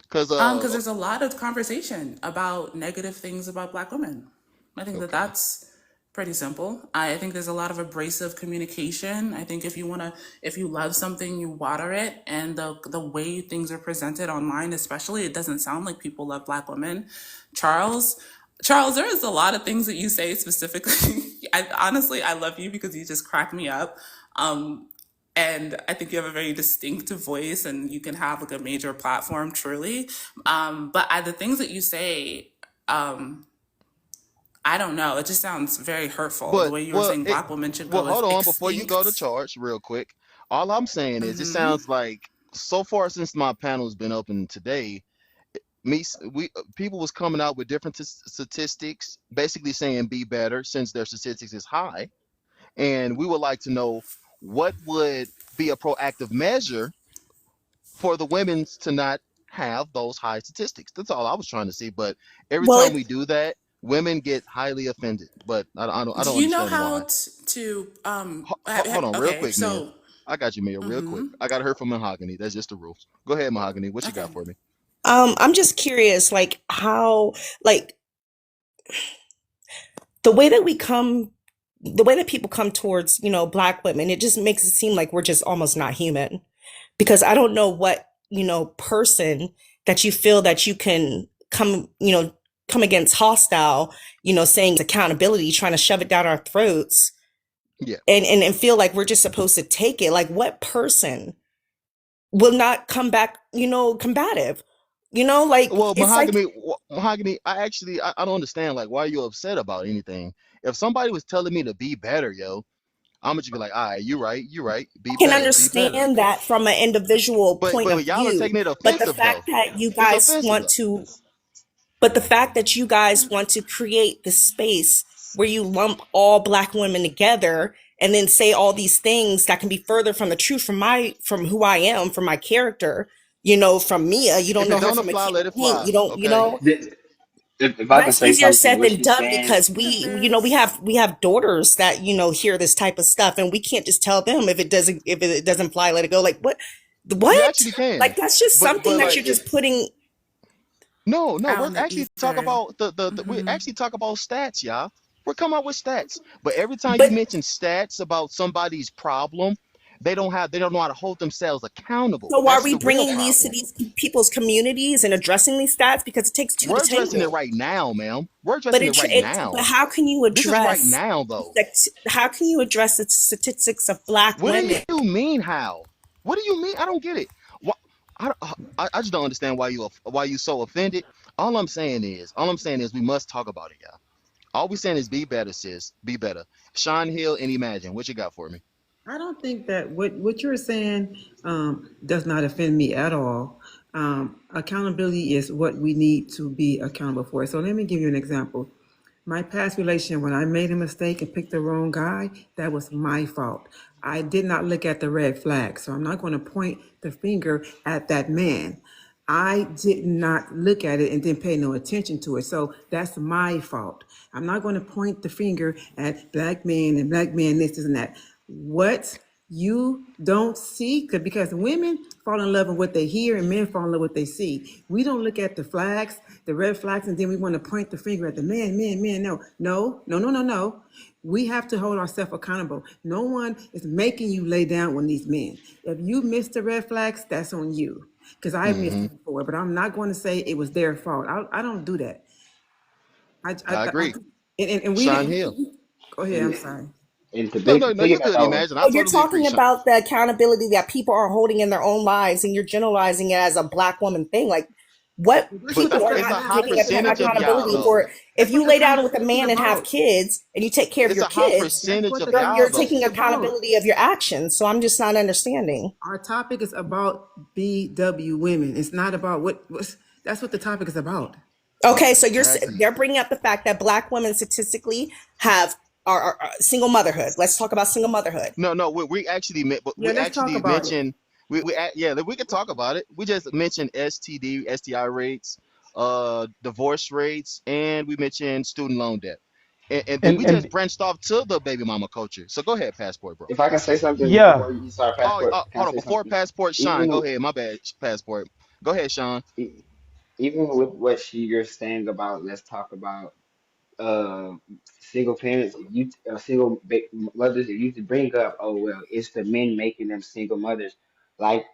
Because
Because there's a lot of conversation about negative things about Black women. I think that
okay.
that's pretty simple. I think there's a lot of abrasive communication. I think if you love something, you water it, and the way things are presented online, especially, it doesn't sound like people love Black women. Charles, Charles, there is a lot of things that you say specifically. I love you because you just crack me up. Um, and I think you have a very distinctive voice, and you can have like a major platform, truly. The things that you say, um, I don't know. It just sounds very hurtful. The
But
way you were
well,
saying Black women should
well,
go
hold on before you go to
extinct.
charge, real quick. All I'm saying is, it sounds like so far since my panel's been open today, we people was coming out with different statistics, basically saying be better since their statistics is high, and we would like to know what would be a proactive measure for the women's to not. have those high statistics. That's all I was trying to see. But every
Well,
time
it,
we do that, women get highly offended. But I
Do
don't
you know
understand
how
why.
to
Hold on, real
okay,
quick, Mia.
so
I got you, Mia, real quick.
mm-hmm.
I got her from Mahogany. That's just the rules. Go ahead, Mahogany. What you
Okay.
got for me?
I'm just curious, like how, like the way that we come, the way that people come towards, Black women, it just makes it seem like we're just almost not human. Because I don't know what, person that you feel that you can come against hostile, saying accountability, trying to shove it down our throats
Yeah.
and feel like we're just supposed to take it. Like what person will not come back, combative? Like
Well,
it's like
Mahogany. I don't understand. Like, why are you upset about anything? If somebody was telling me to be better, yo, I'm gonna just be like, all right, you're right,
I
be
can
better, be better.
understand that from an individual point
But
of
y'all are
view,
taking it
but the
offensive though.
fact that you
It's
guys
offensive
want
though.
to But the fact that you guys want to create the space where you lump all Black women together and then say all these things that can be further from the truth from who I am, from my character, from Mia, you don't
If
know
it
her
don't
from a
apply,
can
let it
of paint.
fly.
You don't,
Okay.
If I can
that's
say
easier
something to
said
what
than
she's
done
saying,
because we have daughters that, hear this type of stuff and we can't just tell them if it doesn't fly, let it go. Like
You
what?
actually can.
Like that's just something
But
that
like
you're just putting.
no,
Out
we're
in the
actually talk
ether.
about we
Mm-hmm.
actually talk about stats, y'all. We're coming up with stats. But every time you
But
mention stats about somebody's problem, they don't know how to hold themselves accountable.
so are
That's
we
the real
bringing these to
problem.
these people's communities and addressing these stats because it takes two to
We're addressing it
tango?
right now, ma'am. We're
But
addressing it right
but
now. This is right now though.
how can you address the statistics of Black
What do
women?
you mean how? What do you mean? I don't get it. Why, I just don't understand why you so offended. All I'm saying is we must talk about it, y'all. All we saying is be better, sis. Be better. Sean Hill and Imagine. What you got for me?
I don't think that what you're saying does not offend me at all. Accountability is what we need to be accountable for. So let me give you an example. My past relation, when I made a mistake and picked the wrong guy, that was my fault. I did not look at the red flag. So I'm not going to point the finger at that man. I did not look at it and didn't pay no attention to it. So that's my fault. I'm not going to point the finger at black men and black men, this and that. What you don't see, because women fall in love with what they hear and men fall in love with what they see. We don't look at the flags, the red flags, and then we want to point the finger at the men. No. We have to hold ourselves accountable. No one is making you lay down with these men. If you missed the red flags, that's on you. Because I missed
Mm-hmm.
it before, but I'm not going to say it was their fault. I don't do that.
I agree.
And we
Sean
didn't.
Hill.
Go ahead. I'm
and,
sorry.
and to
No, you're
piggyback
good,
off,
Imagine. I
Oh, you're
totally agree,
talking
Sean.
about the accountability that people are holding in their own lives, and you're generalizing it as a Black woman thing. Like, what
That's
But
what
people
the
are
it's
stats
a
not
high
say.
getting
percentage of y'all
accountability
though.
for? If
That's
you
what the
lay down with a
conversation
man and have
about.
kids, and you take care of
It's
your
a high
kids,
That's
percentage
what
of
the
y'all
you're
though.
taking
conversation is about.
accountability of your actions. So I'm just not understanding.
Our topic is about BW women. It's not about that's what the topic is about.
Okay, so
Exactly.
they're bringing up the fact that Black women statistically have are single motherhood. Let's talk about single motherhood.
No, we actually but
Yeah,
we
let's talk
actually
about it.
mentioned yeah, we could talk about it. We just mentioned STD, STI rates, divorce rates, and we mentioned student loan debt. And then we just
And
branched off to the baby mama culture. So go ahead, passport, bro.
if I can say something
yeah,
before you start
Oh,
passport, can I
hold on.
say
Before
something?
passport, Sean, go
Even
ahead. My bad, passport. Go ahead, Sean.
e- even with what you're saying about, let's talk about uh single parents, if you mothers, if you to bring up, oh well, it's the men making them single mothers, like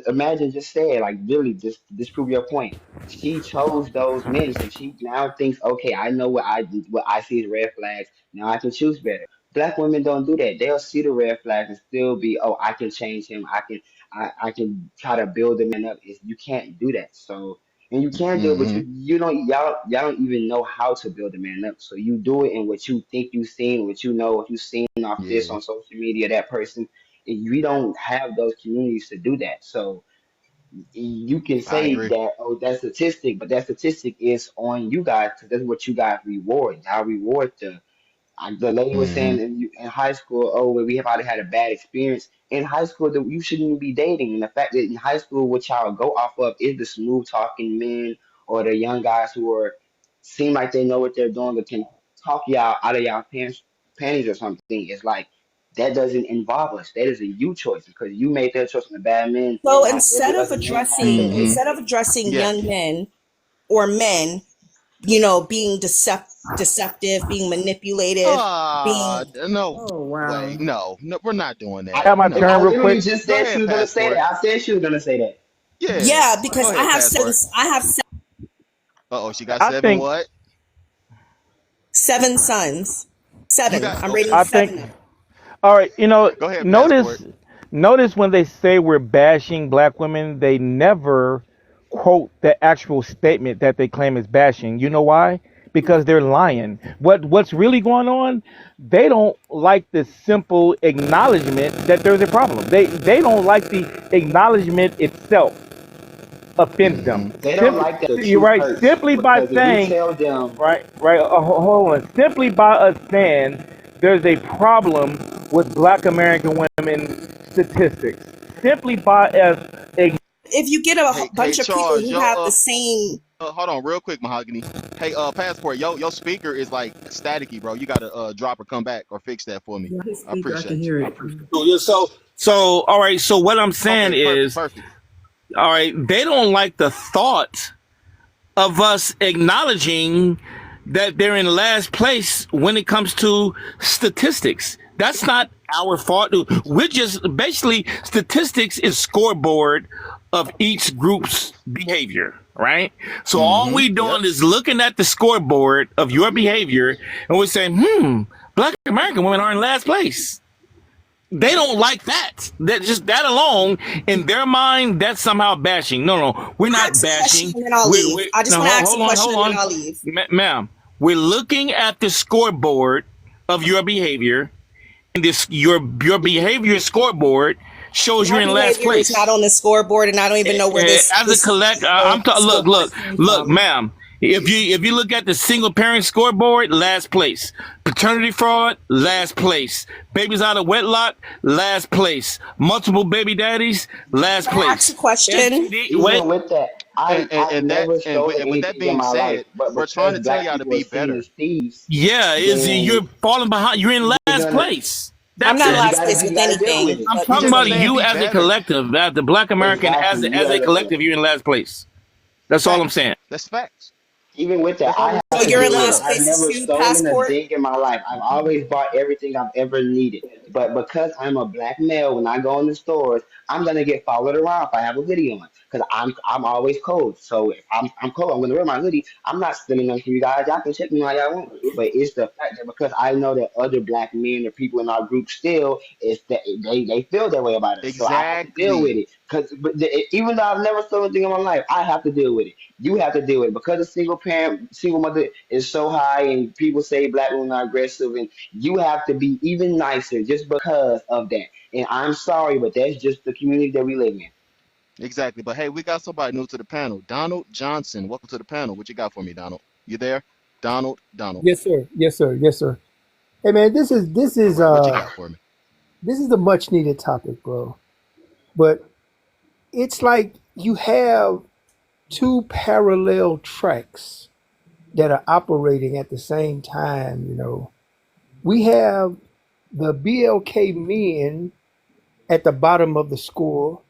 imagine just saying, like, really just disprove your point. She chose those men, so she now thinks, okay, I know what I see as red flags, now I can choose better. Black women don't do that. They'll see the red flags and still be, oh, I can change him, I can try to build the man up. You can't do that. So, and you can do it, but
Mm-hmm.
you don't, y'all don't even know how to build a man up. So you do it in what you think you seen, what you know, what you seen off this
Yeah,
on social media, that person. And we don't have those communities to do that. So you can
I
say
agree.
that, oh, that statistic, but that statistic is on you guys because that's what you guys reward. Y'all reward The lady was
Mm-hmm.
saying in high school, oh, well, we have already had a bad experience. In high school, that you shouldn't even be dating. And the fact that in high school, what y'all go off of is the smooth talking men or the young guys who are seem like they know what they're doing, but can talk y'all out of y'all panties or something. It's like that doesn't involve us. That is a you choice because you made that choice on the bad men.
So
Not every other man has to make
Mm-hmm.
that.
instead of addressing
Yeah.
young men or men, being deceptive, being manipulative, being
No
Oh
way.
wow.
No, we're not doing
I,
that.
Have my
No.
turn
I
real
literally
quick.
just
Go
said she
ahead,
was gonna say that.
passport.
I said she was gonna say that.
Yeah.
yeah, because
Go ahead, passport.
I have
Uh oh, she got
I
seven
think
what?
seven sons.
You
Seven.
got
I'm
okay.
raising
I think
seven of them.
all right,
Go ahead, passport.
notice when they say we're bashing black women, they never quote the actual statement that they claim is bashing. You know why? Because they're lying. What's really going on? They don't like the simple acknowledgement that there's a problem. They don't like the acknowledgement itself offends them.
Mm-hmm.
They don't
Simply,
like that the
you're
truth
right.
hurts
Simply by
because if you
saying,
tell them,
right. Hold on. Simply by us saying there's a problem with Black American women statistics. Simply by us.
If you get
Hey
bunch of people
Charles,
who have the same,
hold on real quick, Mahogany. Hey, passport, your speaker is like staticky, bro. You gotta drop or come back or fix that for me.
Yeah, his
I
speaker, I can
appreciate you.
hear it.
Yeah, so all right. So what I'm saying
Okay, perfect,
is,
perfect.
all right, they don't like the thought of us acknowledging that they're in last place when it comes to statistics. That's not our fault. We're just basically statistics is scoreboard of each group's behavior, right? So all
Mm-hmm.
we
Yep.
doing is looking at the scoreboard of your behavior and we're saying, Black American women are in last place. They don't like that. That just that alone, in their mind, that's somehow bashing. No, we're not
ask a question
bashing.
and then I'll
We're,
leave.
we're
I just
no,
want to ask a question
hold
and then
on,
I'll leave.
ma'am. We're looking at the scoreboard of your behavior, and this your behavior scoreboard shows you're
My
in last
behavior is not
place
on the scoreboard, and I don't even know where
as a collect.
scoreboard
Look,
came from.
ma'am. If you look at the single parent scoreboard, last place. Paternity fraud, last place. Babies out of wedlock, last place. Multiple baby daddies, last
Can I ask a
place.
question?
STD, wait.
even with that, I've never stolen
And with that
anything in
being
my life,
said,
but
we're trying
because
to tell
black
y'all to
people are
be
seen
better.
as thieves,
Yeah, is
then
you're falling behind. You're in
you're
last
gonna
place.
I'm
That's
not
it.
last place
you
with
gotta deal with
anything,
it.
I'm
but
He
talking
just
just
about
saying
you
be
as a
better.
collective, as the Black American,
Exactly, you
as a
as a
collective.
collective.
You're in last place. That's all I'm
Facts.
saying.
That's facts.
Even with that,
That's all
I
we're
have
so
to
saying.
you're
Be
in
deal with it.
last
better.
I've
place
never
too,
stolen a
passport.
thing in my life. I've always bought everything I've ever needed. But because I'm a black male, when I go in the stores, I'm gonna get followed around if I have a hoodie on. Because I'm always cold. So if I'm cold, I'm gonna wear my hoodie. I'm not stealing nothing from you guys. Y'all can check me all y'all want. But it's the fact that because I know that other black men or people in our group still is that they feel that way about us. So I have to deal with
Exactly.
it. Even though I've never stolen anything in my life, I have to deal with it. You have to deal with it because a single mother is so high, and people say black women are aggressive, and you have to be even nicer just because of that. And I'm sorry, but that's just the community that we live in.
Exactly. But hey, we got somebody new to the panel. Donald Johnson. Welcome to the panel. What you got for me, Donald? You there? Donald.
Yes, sir. Yes, sir. Yes, sir. Hey, man, this
All
is
right, what you got for me?
this is a much needed topic, bro. But it's like you have two parallel tracks that are operating at the same time. We have the BLK men at the bottom of the score,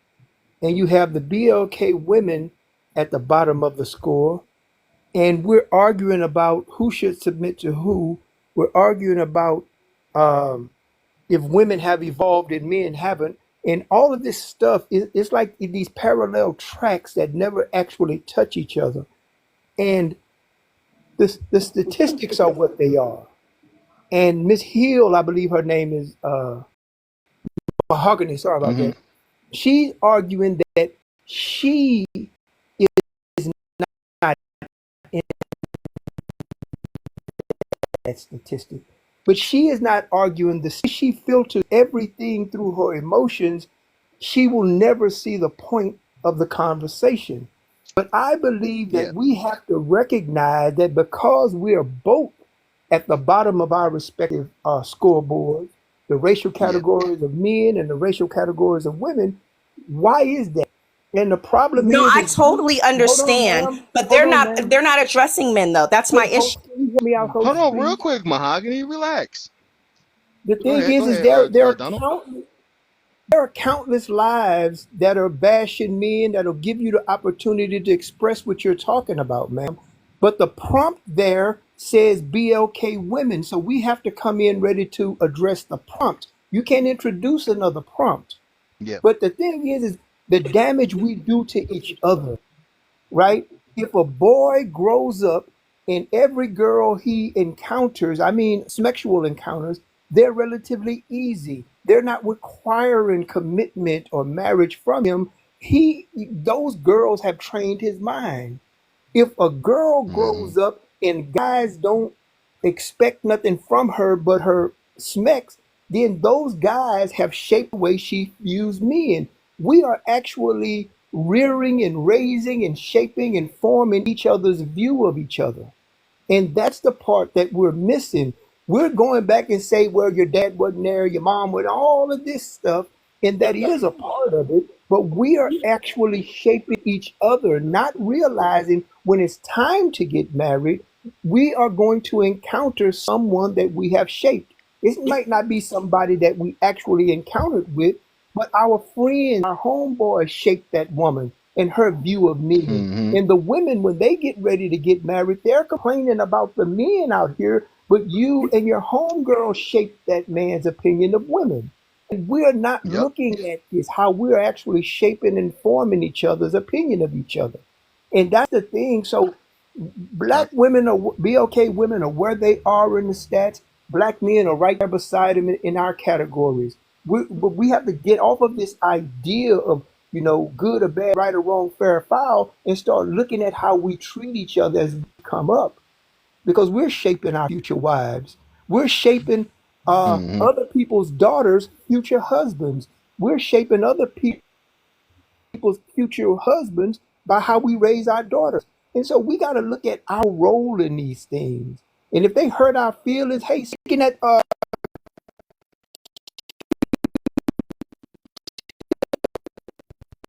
and you have the BLK women at the bottom of the score, and we're arguing about who should submit to who. We're arguing about um, if women have evolved and men haven't. And all of this stuff is it's like these parallel tracks that never actually touch each other. And the statistics are what they are. And Miss Hill, I believe her name is Mahogany, sorry about
Mm-hmm.
that. She's arguing that she is not in that statistic. But she is not arguing the she filters everything through her emotions. She will never see the point of the conversation. But I believe
Yeah.
that we have to recognize that because we are both at the bottom of our respective scoreboards, the racial
Yeah.
categories of men and the racial categories of women. Why is that? And the problem
No, I
is
totally
hold on,
understand,
ma'am.
but
Hold
they're
on,
not
ma'am.
they're not addressing men though. That's my issue.
Can you hear me out, coach,
Hold on, real
please?
quick, Mahogany. Relax.
The
Go
thing
ahead. Go
is
ahead. Donald.
there are countless lives that are bashing men that'll give you the opportunity to express what you're talking about, ma'am. But the prompt there says BLK women, so we have to come in ready to address the prompt. You can't introduce another prompt.
Yeah.
But the thing is the damage we do to each other, right? If a boy grows up and every girl he encounters, I mean, sexual encounters, they're relatively easy. They're not requiring commitment or marriage from him. Those girls have trained his mind. If a girl
Mm-hmm.
grows up and guys don't expect nothing from her but her smecks, then those guys have shaped the way she views men. We are actually rearing and raising and shaping and forming each other's view of each other. And that's the part that we're missing. We're going back and say, well, your dad wasn't there, your mom was all of this stuff, and that is a part of it. But we are actually shaping each other, not realizing when it's time to get married, we are going to encounter someone that we have shaped. It might not be somebody that we actually encountered with, but our friends, our homeboys shaped that woman and her view of men.
Mm-hmm.
And the women, when they get ready to get married, they're complaining about the men out here, but you and your homegirl shaped that man's opinion of women. And we're not
Yep.
looking at this, how we're actually shaping and forming each other's opinion of each other. And that's the thing. So
I,
black women are BLK women are where they are in the stats. Black men are right there beside them in our categories. But we have to get off of this idea of good or bad, right or wrong, fair or foul, and start looking at how we treat each other as we come up, because we're shaping our future wives. We're shaping
mm-hmm.
other people's daughters' future husbands. We're shaping other people's future husbands by how we raise our daughters. And so we got to look at our role in these things. And if they hurt our feelings, hey, sticking that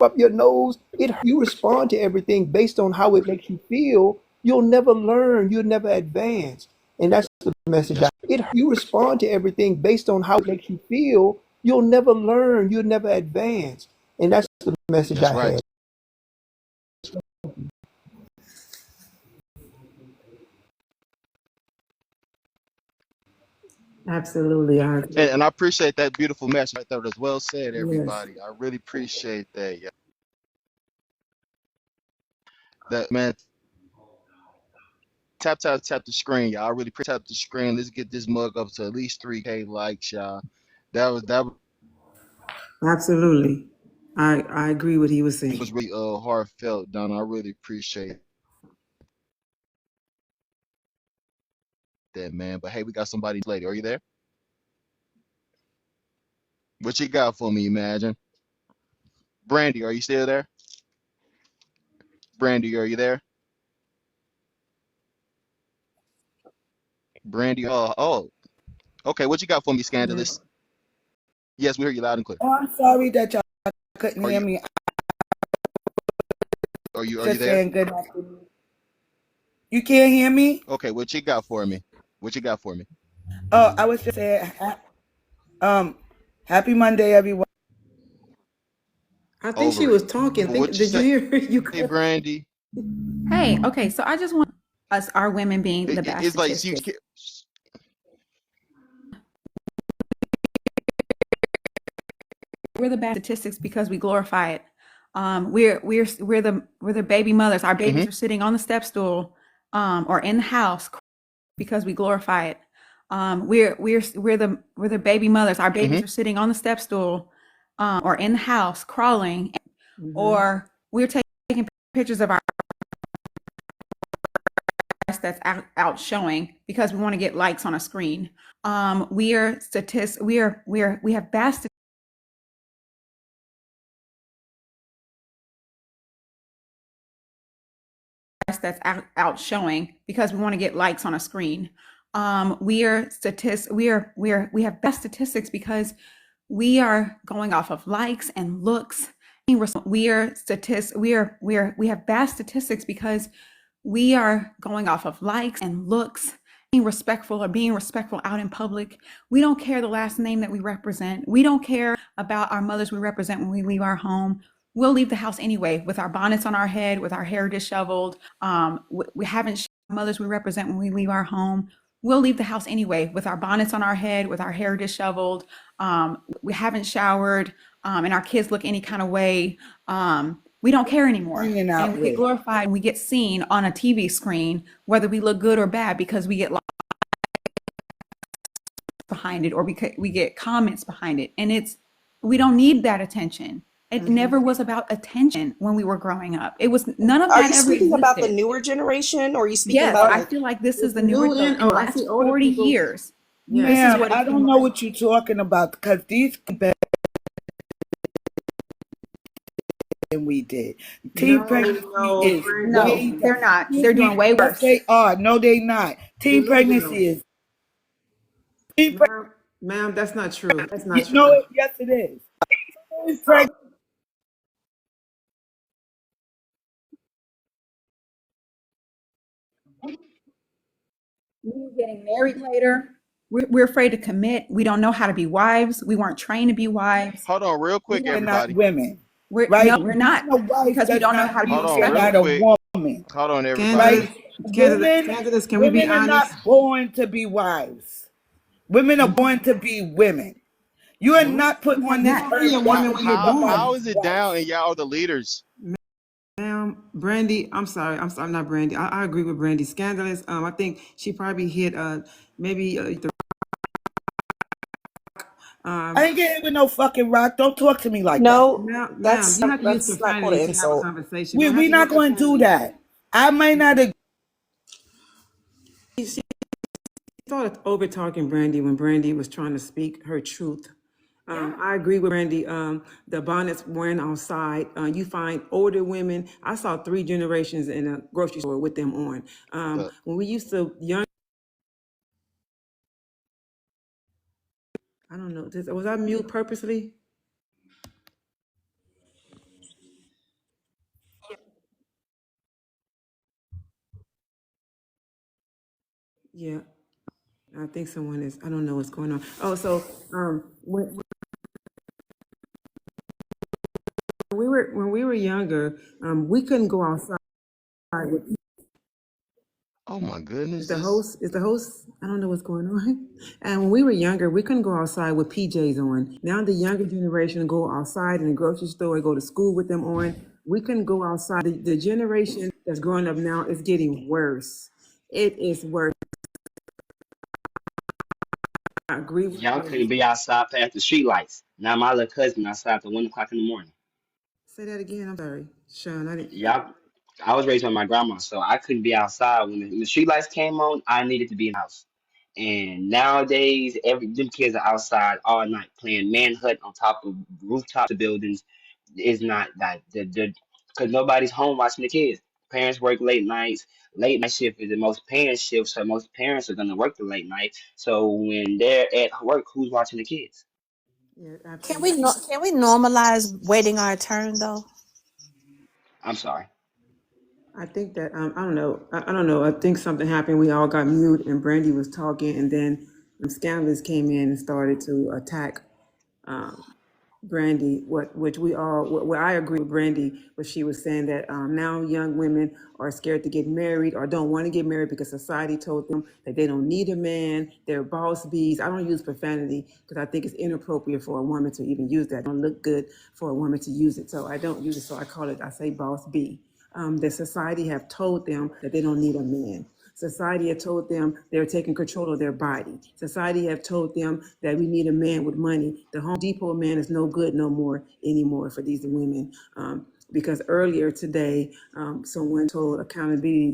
up your nose, you respond to everything based on how it makes you feel. You'll never learn. You'll never advance. And that's the message.
That's
You respond to everything based on how it makes you feel. You'll never learn. You'll never advance. And that's the message
that's
I
right.
had.
Absolutely, I agree.
And I appreciate that beautiful message right there. That was well said,
Yes,
everybody. I really appreciate that. Yeah. That man, tap the screen, y'all. I really tap the screen. Let's get this mug up to at least 3K likes, y'all. That
absolutely. I agree what he was saying.
was really heartfelt, Donna. I really appreciate that, man. But hey, we got somebody later. Are you there? What you got for me, Imagine? Brandy, are you still there? Brandy, are you there? Brandy, oh, okay. What you got for me, Scandalous? Yes, we hear you loud and clear.
Oh, I'm sorry that y'all couldn't
Are
hear
you
me. I
are
was
you
just
there?
saying good afternoon. You can't hear me?
Okay, what you got for me? What you got for me?
Oh, I was just saying, um, happy Monday, everyone.
I think she
Over
was
it.
talking.
What you
Did you
say,
hear her? You could.
Brandy?
Hey, okay, so I just want us, our women being the bad
It's like you.
statistics. We're the bad statistics because we glorify it. We're the baby mothers. Our
Mm-hmm.
babies are sitting on the step stool, or in the house because we glorify it. We're the baby mothers. Our
Mm-hmm.
babies are sitting on the step stool, or in the house crawling,
Hmm.
or we're taking pictures of our that's out showing because we want to get likes on a screen. We are statistics. We have bad that's out showing because we want to get likes on a screen. We have best statistics because we are going off of likes and looks. We have bad statistics because we are going off of likes and looks, being respectful out in public. We don't care the last name that we represent. We don't care about our mothers we represent when we leave our home. We'll leave the house anyway with our bonnets on our head, with our hair disheveled. We haven't mothers we represent when we leave our home. We'll leave the house anyway with our bonnets on our head, with our hair disheveled. We haven't showered, and our kids look any kind of way. We don't care anymore.
Hanging
And
out
we get
with.
glorified and we get seen on a TV screen, whether we look good or bad, because we get likes behind it or we get comments behind it. And we don't need that attention. It never was about attention when we were growing up. It was none of
Are
that
you
ever
speaking about the
existed.
newer generation, or are you speaking
Yes,
about
I
Uh,
like
feel like this is the newer
New and
in the
I
last
see older
40
people.
years. This
Yes.
is
ma'am,
what
I
it's been
don't know
like.
what you're talking about because these better than we did. Teen
No,
pregnancy
no,
is
Brandy.
No,
way.
they're not.
Excuse
They're doing
me.
way
Yes,
worse.
they are. No, they not. Teen pregnancy
Delusional.
is teen pregnancy.
Ma'am, that's not true. That's not
You know
true.
it? Yes, it is. Teen pregnancy.
We're getting married later. We're afraid to commit. We don't know how to be wives. We weren't trained to be wives.
Hold on, real
We
quick,
We're
don't.
not
everybody.
women,
No,
right?
we're
Being
not
a wife
because we
does
don't know
not
how to be
Hold
mean
on,
you're
real
not
respectful.
a
quick.
woman,
Hold on, everybody.
right?
Scandalous,
Women,
scandalous. Can we be
women are
honest?
not born to be wives. Women are born to be women. You are
What?
not put
You
on
can
this
be
earth
a
just
How
woman
to
when
be
you're
how
born.
how
somebody's
is it down
wife.
and y'all are the leaders?
Ma'am, Brandy, I'm sorry. I'm not Brandy. I agree with Brandy. Scandalous. I think she probably hit maybe the
I
um
ain't getting with no fucking rock. Don't talk to me like that.
no?
ma'am, you have to use
That's not called an
profanity to have a
insult.
conversation. You
We
don't have
we
to
not
use
going to do
profanity.
that. I might not agree.
She started over talking Brandy when Brandy was trying to speak her truth. I agree with Brandy. The bonnets wearing outside. You find older women. I saw three generations in a grocery store with them on.
Uh,
When we used to young, I don't know. Was I mute purposely? Yeah, I think someone is. I don't know what's going on. Oh, so when we were younger, we couldn't go outside.
oh my goodness,
Is the
this.
host? Is the host? I don't know what's going on. And when we were younger, we couldn't go outside with PJs on. Now the younger generation go outside in the grocery store, go to school with them on. We couldn't go outside. The generation that's growing up now is getting worse. It is worse. I agree with
Y'all
you.
couldn't be outside past the street lights. Now my little cousin outside till 1 o'clock in the morning.
Say that again. I'm sorry, Sean. I didn't.
Y'all, I was raised by my grandma, so I couldn't be outside when the street lights came on. I needed to be in the house. And nowadays, every them kids are outside all night playing manhunt on top of rooftops of buildings. Is not that the because nobody's home watching the kids. Parents work late nights. Late night shift is the most parents shift, so most parents are gonna work the late night. So when they're at work, who's watching the kids?
Yeah,
Can we
absolutely.
can we normalize waiting our turn though?
I'm sorry.
I think that I don't know. I don't know. I think something happened. We all got mute, and Brandy was talking, and then scandalous came in and started to attack um, Brandy. Which we all. What I agree with Brandy, what she was saying that now young women are scared to get married or don't want to get married because society told them that they don't need a man. They're boss bees. I don't use profanity because I think it's inappropriate for a woman to even use that. It don't look good for a woman to use it, so I don't use it. So I call it. I say boss bee. That society have told them that they don't need a man. Society have told them they're taking control of their body. Society have told them that we need a man with money. The Home Depot man is no good no more anymore for these women. Because earlier today, someone told accountability